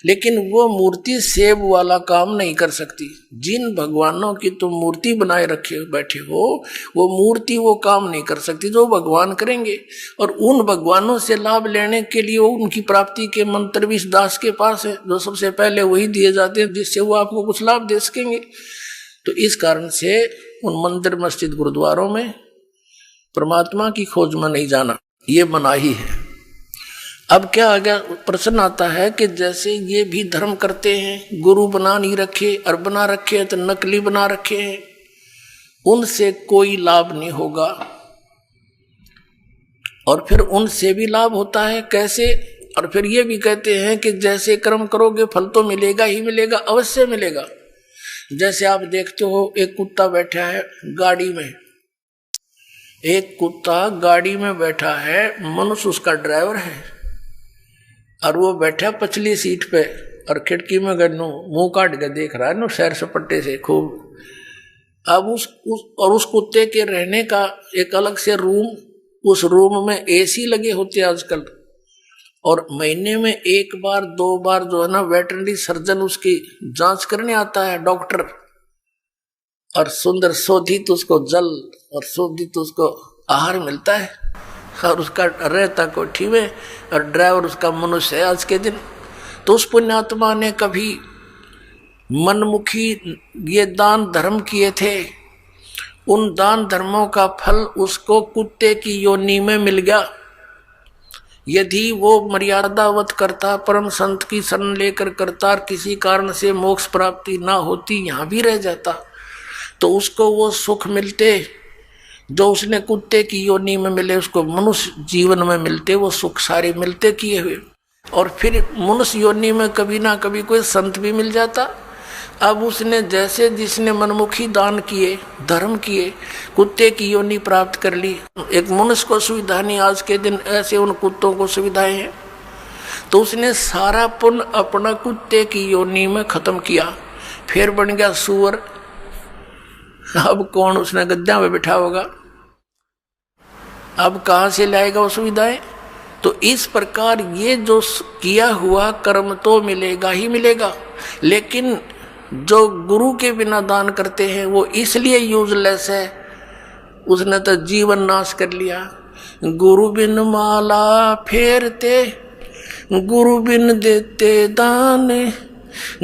लेकिन वो मूर्ति सेब वाला काम नहीं कर सकती। जिन भगवानों की तुम मूर्ति बनाए रखे बैठे हो, वो मूर्ति वो काम नहीं कर सकती जो भगवान करेंगे। और उन भगवानों से लाभ लेने के लिए उनकी प्राप्ति के मंत्र भी इस दास के पास है, जो सबसे पहले वही दिए जाते हैं जिससे वो आपको कुछ लाभ दे सकेंगे। तो इस कारण से उन मंदिर, मस्जिद, गुरुद्वारों में परमात्मा की खोज में नहीं जाना, ये मनाही है। अब क्या आ गया, प्रश्न आता है कि जैसे ये भी धर्म करते हैं, गुरु बना नहीं रखे, और बना रखे हैं तो नकली बना रखे हैं, उनसे कोई लाभ नहीं होगा। और फिर उनसे भी लाभ होता है, कैसे? और फिर ये भी कहते हैं कि जैसे कर्म करोगे फल तो मिलेगा ही मिलेगा, अवश्य मिलेगा। जैसे आप देखते हो एक कुत्ता बैठा है गाड़ी में, एक कुत्ता गाड़ी में बैठा है, मनुष्य उसका ड्राइवर है, और वो बैठा पछली सीट पे और खिड़की में गन्नू मुंह काट के देख रहा है नो सैर सपट्टे से खूब। अब उस कुत्ते के रहने का एक अलग से रूम, उस रूम में एसी लगे होते हैं आजकल, और महीने में 1 बार 2 बार जो है ना वेटरनरी सर्जन उसकी जांच करने आता है डॉक्टर, और सुंदर शोधित उसको जल और शोधित उसको आहार मिलता है, और उसका रहता कोठी में, और ड्राइवर उसका मनुष्य है आज के दिन। तो उस पुण्यात्मा ने कभी मनमुखी ये दान धर्म किए थे, उन दान धर्मों का फल उसको कुत्ते की योनि में मिल गया। यदि वो मर्यादावत करता, परम संत की शरण लेकर करता, और किसी कारण से मोक्ष प्राप्ति ना होती, यहाँ भी रह जाता, तो उसको वो सुख मिलते जो उसने कुत्ते की योनि में मिले, उसको मनुष्य जीवन में मिलते वो सुख सारे मिलते किए हुए। और फिर मनुष्य योनि में कभी ना कभी कोई संत भी मिल जाता। अब उसने जैसे जिसने मनमुखी दान किए, धर्म किए, कुत्ते की योनि प्राप्त कर ली। एक मनुष्य को सुविधा नहीं, आज के दिन ऐसे उन कुत्तों को सुविधाएं हैं, तो उसने सारा पुण्य अपना कुत्ते की योनि में खत्म किया, फिर बन गया सुअर। अब कौन उसने गद्दा में बिठा होगा, अब कहां से लाएगा वो सुविधाएं। तो इस प्रकार ये जो किया हुआ कर्म तो मिलेगा ही मिलेगा, लेकिन जो गुरु के बिना दान करते हैं वो इसलिए यूजलेस है, उसने तो जीवन नाश कर लिया। गुरु बिन माला फेरते, गुरु बिन देते दान,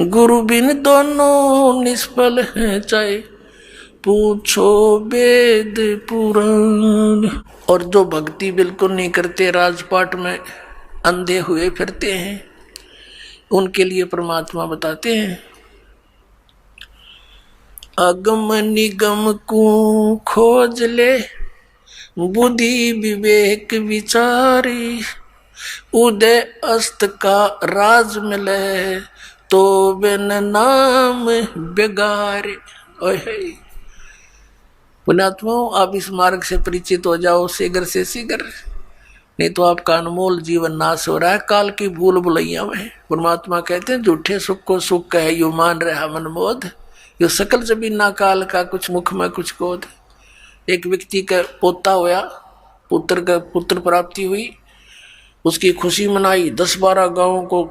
गुरु बिन दोनों निष्फल हैं चाहे पूछो वेद पुराण। और जो भक्ति बिल्कुल नहीं करते, राजपाट में अंधे हुए फिरते हैं, उनके लिए परमात्मा बताते हैं, अगम निगम को खोज ले, बुद्धि विवेक विचारी, उदय अस्त का राज मिले, तो बिन नाम बेगारे। पुण्यात्माओं, आप इस मार्ग से परिचित हो जाओ शीघ्र से शीघ्र, नहीं तो आपका अनमोल जीवन नाश हो रहा है काल की भूल भुलैया में। परमात्मा कहते हैं, झूठे सुख को सुख कहे यू मान रहा मनमोद, यो सकल जबी ना काल का कुछ मुख में कुछ कोद। एक व्यक्ति का पोता होया, पुत्र प्राप्ति हुई, उसकी खुशी मनाई, 10-12 गांवों को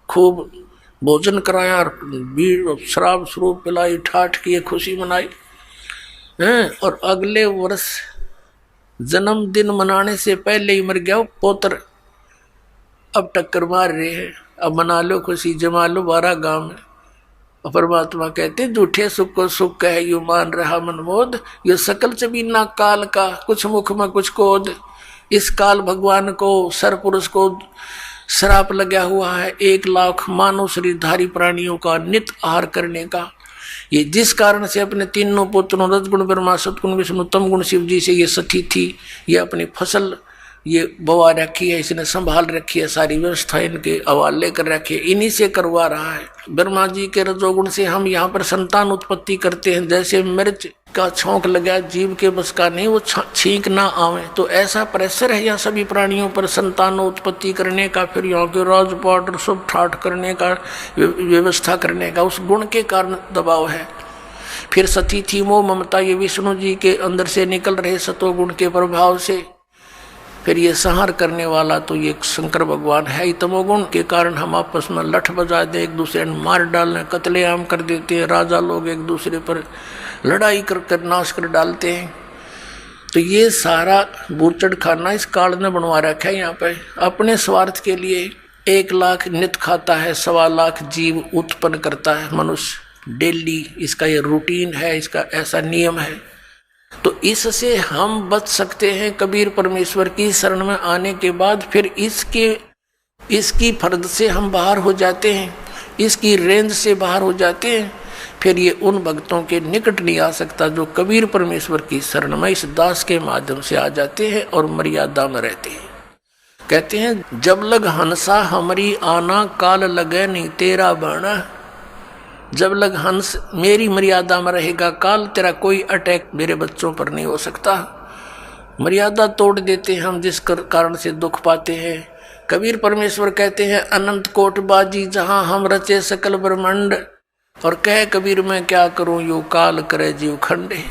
खूब भोजन कराया और बीड़ शराब स्वरूप पिलाई, ठाठ किए, खुशी मनाई। और अगले वर्ष जन्मदिन मनाने से पहले ही मर गया पोत्र। अब टक्कर मार रहे हैं, अब मना लो खुशी, जमा लो 12 गांव में। परमात्मा कहते हैं, झूठे सुख को सुख कहे यू मान रहा मनमोद, ये सकल चबीना काल का कुछ मुख में कुछ कोद। इस काल भगवान को, सरपुरुष को श्राप लगा हुआ है 1 लाख मानव शरीरधारी प्राणियों का नित आहार करने का। ये जिस कारण से अपने तीनों पुत्रों रजगुण ब्रह्मा सतगुण विष्णु तम गुण शिव जी से ये सखी थी, ये अपनी फसल ये बवा रखी है, इसने संभाल रखी है, सारी व्यवस्था इनके हवाले कर रखी है, इन्हीं से करवा रहा है। ब्रह्मा जी के रजोगुण से हम यहाँ पर संतान उत्पत्ति करते हैं। जैसे मिर्च का छौंक लगा, जीव के बस का नहीं, वो छींक ना आवे, तो ऐसा प्रेशर है यहाँ सभी प्राणियों पर संतान उत्पत्ति करने का, फिर यहाँ के राजपाट सब ठाठ करने का, व्यवस्था करने का, उस गुण के कारण दबाव है। फिर सती थी मोह ममता, ये विष्णु जी के अंदर से निकल रहे सतोगुण के प्रभाव से। फिर ये संहार करने वाला तो ये शंकर भगवान है ही। तमोगुण के कारण हम आपस में लठ बजा दे, एक दूसरे ने मार डालने, कत्लेआम कर देते हैं, राजा लोग एक दूसरे पर लड़ाई कर नाश कर डालते हैं। तो ये सारा बूचड़ खाना इस काल ने बनवा रखा है यहाँ पे अपने स्वार्थ के लिए। 1 लाख नित खाता है, 1.25 लाख जीव उत्पन्न करता है मनुष्य डेली, इसका ये रूटीन है, इसका ऐसा नियम है। तो इससे हम बच सकते हैं कबीर परमेश्वर की शरण में आने के बाद। फिर इसकी फर्द से हम बाहर हो जाते हैं, इसकी रेंज से बाहर हो जाते हैं। फिर ये उन भक्तों के निकट नहीं आ सकता जो कबीर परमेश्वर की शरण में इस दास के माध्यम से आ जाते हैं और मर्यादा में रहते हैं। कहते हैं, जब लग हंसा हमारी आना, काल लगे नहीं तेरा बाणा। जब लग हंस मेरी मर्यादा में रहेगा, काल तेरा कोई अटैक मेरे बच्चों पर नहीं हो सकता। मर्यादा तोड़ देते हैं हम, जिस कारण से दुख पाते हैं। कबीर परमेश्वर कहते हैं अनंत कोट बाजी जहां हम रचे सकल ब्रह्मांड, और कह कबीर मैं क्या करूं यो काल करे जीव खंडे।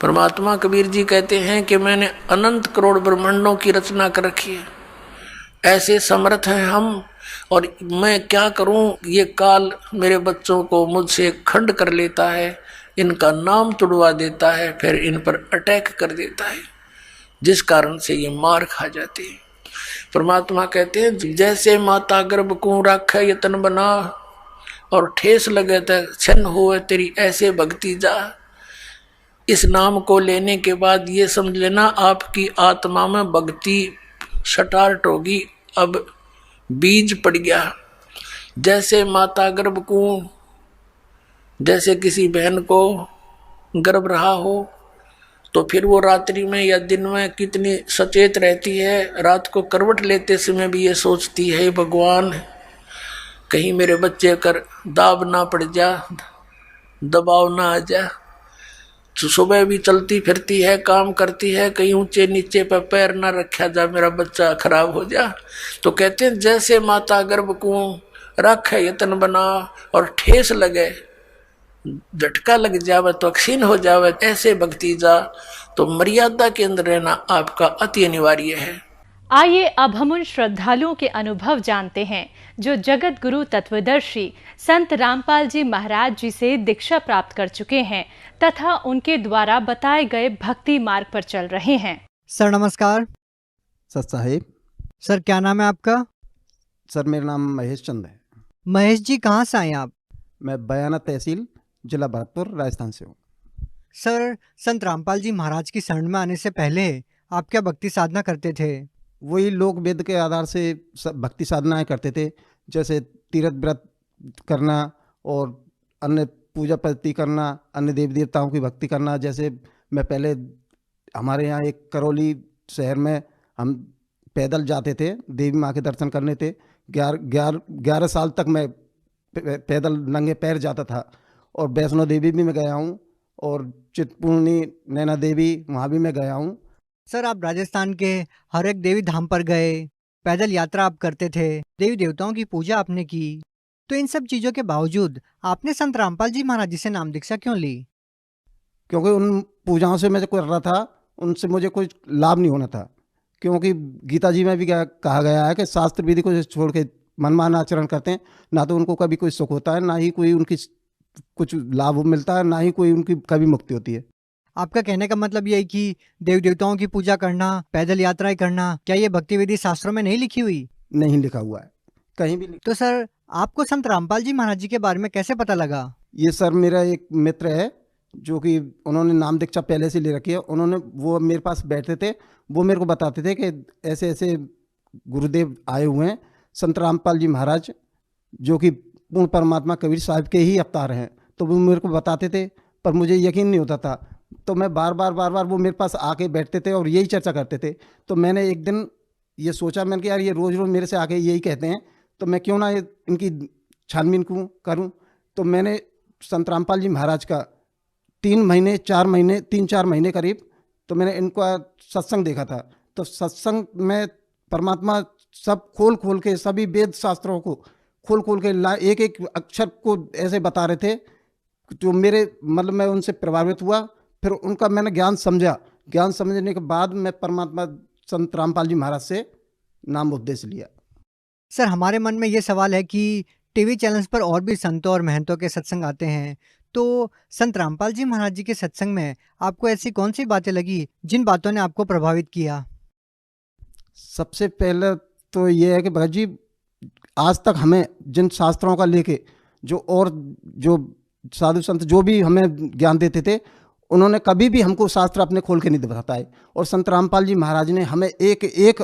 परमात्मा कबीर जी कहते हैं कि मैंने अनंत करोड़ ब्रह्मांडों की रचना कर रखी है, ऐसे समर्थ हैं हम, और मैं क्या करूं, ये काल मेरे बच्चों को मुझसे खंड कर लेता है, इनका नाम तुड़वा देता है, फिर इन पर अटैक कर देता है, जिस कारण से ये मार खा जाते हैं। परमात्मा कहते हैं जैसे माता गर्भ को राख यतन बना, और ठेस लगे तो छन हो तेरी ऐसे भक्ति जा। इस नाम को लेने के बाद ये समझ लेना आपकी आत्मा में भक्ति स्टार्ट होगी, अब बीज पड़ गया। जैसे माता गर्भ को, जैसे किसी बहन को गर्भ रहा हो तो फिर वो रात्रि में या दिन में कितनी सचेत रहती है। रात को करवट लेते समय भी ये सोचती है भगवान कहीं मेरे बच्चे कर दाब ना पड़ जा, दबाव ना आ जा। तो सुबह भी चलती फिरती है, काम करती है, कहीं ऊंचे नीचे पर पैर ना रखा जा, मेरा बच्चा खराब हो जा। तो कहते हैं जैसे माता गर्भ को रख यतन बना, और ठेस लगे, झटका लग जावे तो क्षीण हो जावे, ऐसे भक्ति जा। तो मर्यादा के अंदर रहना आपका अति अनिवार्य है। आइए अब हम उन श्रद्धालुओं के अनुभव जानते हैं जो जगत गुरु तत्वदर्शी संत रामपाल जी महाराज जी से दीक्षा प्राप्त कर चुके हैं तथा उनके द्वारा बताए गए भक्ति मार्ग पर चल रहे हैं। सर नमस्कार। सत साहिब। सर क्या नाम है आपका? सर मेरा नाम महेश चंद है। महेश जी कहाँ से आए आप? मैं बयाना तहसील जिला भरतपुर राजस्थान से हूँ। सर संत रामपाल जी महाराज की शरण में आने से पहले आप क्या भक्ति साधना करते थे? वही लोक वेद के आधार से भक्ति साधनाएं करते थे, जैसे तीर्थ व्रत करना और अन्य पूजा पद्धति करना, अन्य देवी देवताओं की भक्ति करना। जैसे मैं पहले हमारे यहाँ एक करौली शहर में हम पैदल जाते थे, देवी माँ के दर्शन करने थे। 11 साल तक मैं पैदल नंगे पैर जाता था। और वैष्णो देवी भी मैं गया हूँ, और चिंतपूर्णी नैना देवी वहाँ भी मैं गया हूँ। सर आप राजस्थान के हर एक देवी धाम पर गए, पैदल यात्रा आप करते थे, देवी देवताओं की पूजा आपने की, तो इन सब चीज़ों के बावजूद आपने संत रामपाल जी महाराज जी से नाम दीक्षा क्यों ली? क्योंकि उन पूजाओं से मैं जो कर रहा था उनसे मुझे कोई लाभ नहीं होना था। क्योंकि गीता जी में भी कहा गया है कि शास्त्र विधि को छोड़ के मनमाना आचरण करते हैं, ना तो उनको कभी कोई सुख होता है, ना ही कोई उनकी कुछ लाभ मिलता है, ना ही कोई उनकी कभी मुक्ति होती है। आपका कहने का मतलब ये है कि देव देवताओं की पूजा करना, पैदल यात्राएं करना, क्या ये भक्ति विधि शास्त्रों में नहीं लिखी हुई? नहीं लिखा हुआ है कहीं भी। तो सर आपको संत रामपाल जी महाराज जी के बारे में कैसे पता लगा? ये सर मेरा एक मित्र है जो कि उन्होंने नाम दीक्षा पहले से ले रखी है। वो मेरे पास बैठते थे, वो मेरे को बताते थे कि ऐसे ऐसे गुरुदेव आए हुए हैं संत रामपाल जी महाराज, जो कि पूर्ण परमात्मा कबीर साहब के ही अवतार हैं। तो वो मेरे को बताते थे, पर मुझे यकीन नहीं होता था। तो मैं बार बार वो मेरे पास आके बैठते थे और यही चर्चा करते थे। तो मैंने एक दिन ये सोचा, मैंने कि यार ये रोज़ रोज़ मेरे से आके यही कहते हैं, तो मैं क्यों ना इनकी छानबीन करूं। तो मैंने संत रामपाल जी महाराज का 3-4 महीने करीब तो मैंने इनका सत्संग देखा था। तो सत्संग में परमात्मा सब खोल के, सभी वेद शास्त्रों को खोल के एक एक अक्षर को ऐसे बता रहे थे, जो मेरे मतलब मैं उनसे प्रभावित हुआ। फिर उनका मैंने ज्ञान समझा। ज्ञान समझने के बाद मैं परमात्मा संत रामपाल जी महाराज से नाम उपदेश लिया। सर हमारे मन में ये सवाल है कि टीवी चैनल्स पर और भी संतों और महंतों के सत्संग आते हैं, तो संत रामपाल जी महाराज जी के सत्संग में आपको ऐसी कौन सी बातें लगी जिन बातों ने आपको प्रभावित किया? सबसे पहले तो ये है कि भगत जी आज तक हमें जिन शास्त्रों का लेके जो साधु संत जो भी हमें ज्ञान देते थे, उन्होंने कभी भी हमको शास्त्र अपने खोल के नहीं बताए। और संत रामपाल जी महाराज ने हमें एक एक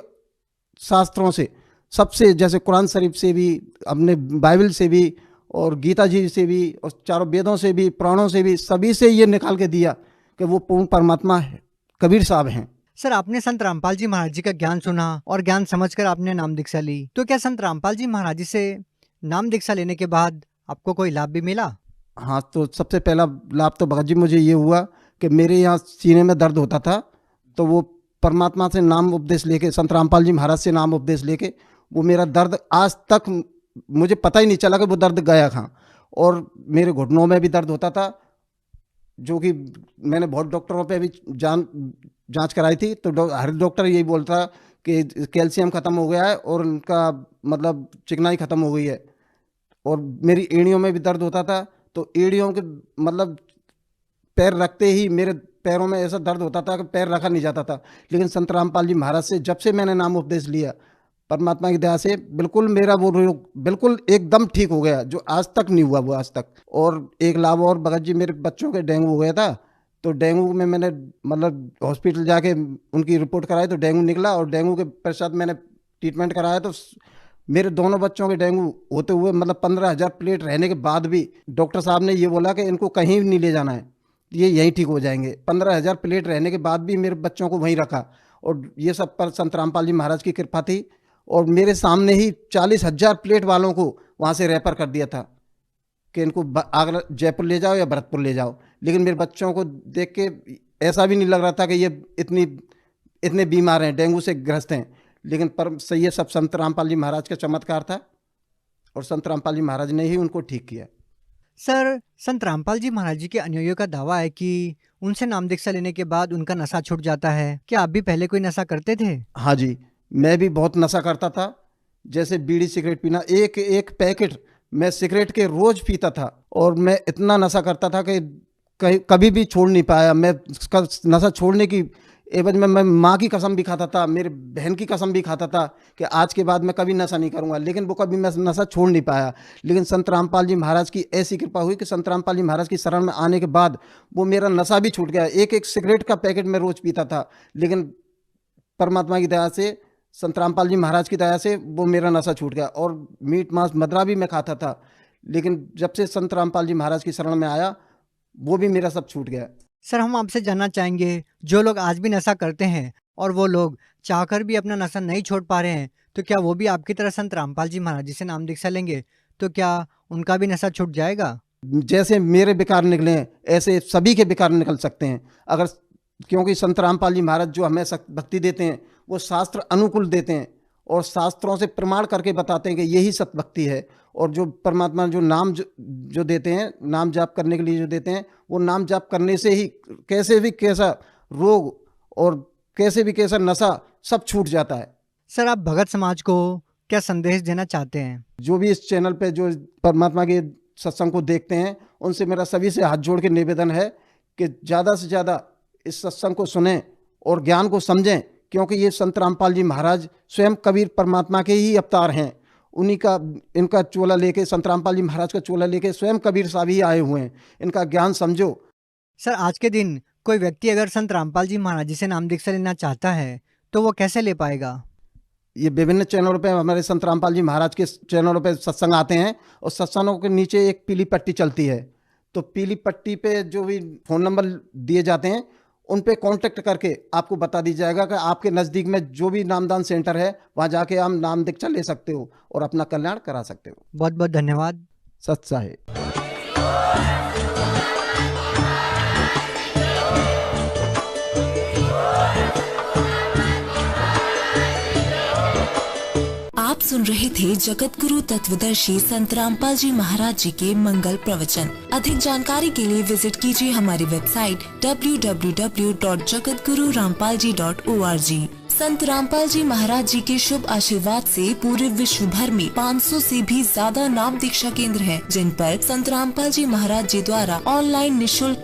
शास्त्रों से, सबसे जैसे कुरान शरीफ से भी, अपने बाइबल से भी, और गीता जी से भी, और चारों वेदों से भी, पुराणों से भी, सभी से ये निकाल के दिया कि वो पूर्ण परमात्मा है, कबीर साहब हैं। सर आपने संत रामपाल जी महाराज जी का ज्ञान सुना और ज्ञान समझकर आपने नाम दीक्षा ली, तो क्या संत रामपाल जी महाराज जी से नाम दीक्षा लेने के बाद आपको कोई लाभ भी मिला? हाँ, तो सबसे पहला लाभ तो भगत जी मुझे ये हुआ कि मेरे यहाँ सीने में दर्द होता था तो वो परमात्मा से नाम उपदेश लेके, संत रामपाल जी महाराज से नाम उपदेश लेके, वो मेरा दर्द आज तक मुझे पता ही नहीं चला कि वो दर्द गया कहाँ। और मेरे घुटनों में भी दर्द होता था, जो कि मैंने बहुत डॉक्टरों पे भी जांच कराई थी, तो हर डॉक्टर यही बोलता कि कैल्शियम ख़त्म हो गया है और उनका मतलब चिकनाई ख़त्म हो गई है। और मेरी एड़ियों में भी दर्द होता था, तो एड़ियों के मतलब पैर रखते ही मेरे पैरों में ऐसा दर्द होता था कि पैर रखा नहीं जाता था। लेकिन संत रामपाल जी महाराज से जब से मैंने नाम उपदेश लिया, परमात्मा की दया से बिल्कुल मेरा वो रोग बिल्कुल एकदम ठीक हो गया, जो आज तक नहीं हुआ वो आज तक। और एक लाभ और, भगत जी मेरे बच्चों के डेंगू हो गया था, तो डेंगू में मैंने मतलब हॉस्पिटल जाके उनकी रिपोर्ट कराई तो डेंगू निकला, और डेंगू के पश्चात मैंने ट्रीटमेंट कराया तो मेरे दोनों बच्चों के डेंगू होते हुए मतलब 15,000 प्लेट रहने के बाद भी डॉक्टर साहब ने ये बोला कि इनको कहीं नहीं ले जाना है, ये यहीं ठीक हो जाएंगे। 15,000 प्लेट रहने के बाद भी मेरे बच्चों को वहीं रखा, और ये सब पर संत रामपाल जी महाराज की कृपा थी। और मेरे सामने ही 40,000 प्लेट वालों को वहाँ से रेफर कर दिया था कि इनको आगरा जयपुर ले जाओ या भरतपुर ले जाओ। लेकिन मेरे बच्चों को देख के ऐसा भी नहीं लग रहा था कि ये इतने बीमार हैं, डेंगू से ग्रस्त हैं। लेकिन पर ये सब संत रामपाल जी महाराज का चमत्कार था, और संत रामपाल जी महाराज ने ही उनको ठीक किया। सर, संत रामपाल जी महाराज जी के अनुयायियों का दावा है कि उनसे नाम दीक्षा लेने के बाद उनका नशा छूट जाता है। क्या आप भी पहले कोई नशा करते थे? हाँ जी, मैं भी बहुत नशा करता था, जैसे बीड़ी सिगरेट पीना। एक पैकेट मैं सिगरेट के रोज पीता था, और मैं इतना नशा करता था कि कभी भी छोड़ नहीं पाया। मैं उसका नशा छोड़ने की एवज में मैं माँ की कसम भी खाता था, मेरे बहन की कसम भी खाता था कि आज के बाद मैं कभी नशा नहीं करूँगा, लेकिन वो कभी मैं नशा छोड़ नहीं पाया। लेकिन संत रामपाल जी महाराज की ऐसी कृपा हुई कि संत रामपाल जी महाराज की शरण में आने के बाद वो मेरा नशा भी छूट गया। एक सिगरेट का पैकेट मैं रोज पीता था, लेकिन परमात्मा की दया से, संत रामपाल जी महाराज की दया से वो मेरा नशा छूट गया। और मीट मांस मदरा भी मैं खाता था, लेकिन जब से संत रामपाल जी महाराज की शरण में आया वो भी मेरा सब छूट गया। सर, हम आपसे जानना चाहेंगे, जो लोग आज भी नशा करते हैं और वो लोग चाहकर भी अपना नशा नहीं छोड़ पा रहे हैं, तो क्या वो भी आपकी तरह संत रामपाल जी महाराज जी से नाम दीक्षा लेंगे तो क्या उनका भी नशा छूट जाएगा? जैसे मेरे विकार निकले हैं ऐसे सभी के विकार निकल सकते हैं, अगर, क्योंकि संत रामपाल जी महाराज जो हमें भक्ति देते हैं वो शास्त्र अनुकूल देते हैं, और शास्त्रों से प्रमाण करके बताते हैं कि यही सत भक्ति है। और जो परमात्मा जो नाम जो देते हैं, नाम जाप करने के लिए जो देते हैं, वो नाम जाप करने से ही कैसे भी कैसा रोग और कैसे भी कैसा नशा सब छूट जाता है। सर, आप भगत समाज को क्या संदेश देना चाहते हैं? जो भी इस चैनल पे जो परमात्मा के सत्संग को देखते हैं, उनसे मेरा सभी से हाथ जोड़ के निवेदन है कि ज़्यादा से ज़्यादा इस सत्संग को सुनें और ज्ञान को समझें, क्योंकि ये संत रामपाल जी महाराज स्वयं कबीर परमात्मा के ही अवतार हैं। उन्हीं का, इनका चोला लेके, संत रामपाल जी महाराज का चोला लेके स्वयं कबीर साहब ही आए हुए हैं। इनका ज्ञान समझो। सर, आज के दिन कोई व्यक्ति अगर संत रामपाल जी महाराज जी से नाम दीक्षा लेना चाहता है तो वो कैसे ले पाएगा? ये विभिन्न चैनलों पे, हमारे संत रामपाल जी महाराज के चैनलों पे सत्संग आते हैं, और सत्संगों के नीचे एक पीली पट्टी चलती है, तो पीली पट्टी पे जो भी फ़ोन नंबर दिए जाते हैं उन पे कांटेक्ट करके आपको बता दी जाएगा कि आपके नज़दीक में जो भी नामदान सेंटर है वहाँ जाके आप नाम दीक्षा ले सकते हो और अपना कल्याण करा सकते हो। बहुत बहुत धन्यवाद। सत साहिब। आप सुन रहे थे जगत गुरु तत्वदर्शी संत रामपाल जी महाराज जी के मंगल प्रवचन। अधिक जानकारी के लिए विजिट कीजिए हमारी वेबसाइट www.jagatgururampalji.org। संत रामपाल जी महाराज जी के शुभ आशीर्वाद से पूरे विश्व भर में 500 से भी ज्यादा नाम दीक्षा केंद्र हैं, जिन पर संत रामपाल जी महाराज जी द्वारा ऑनलाइन निःशुल्क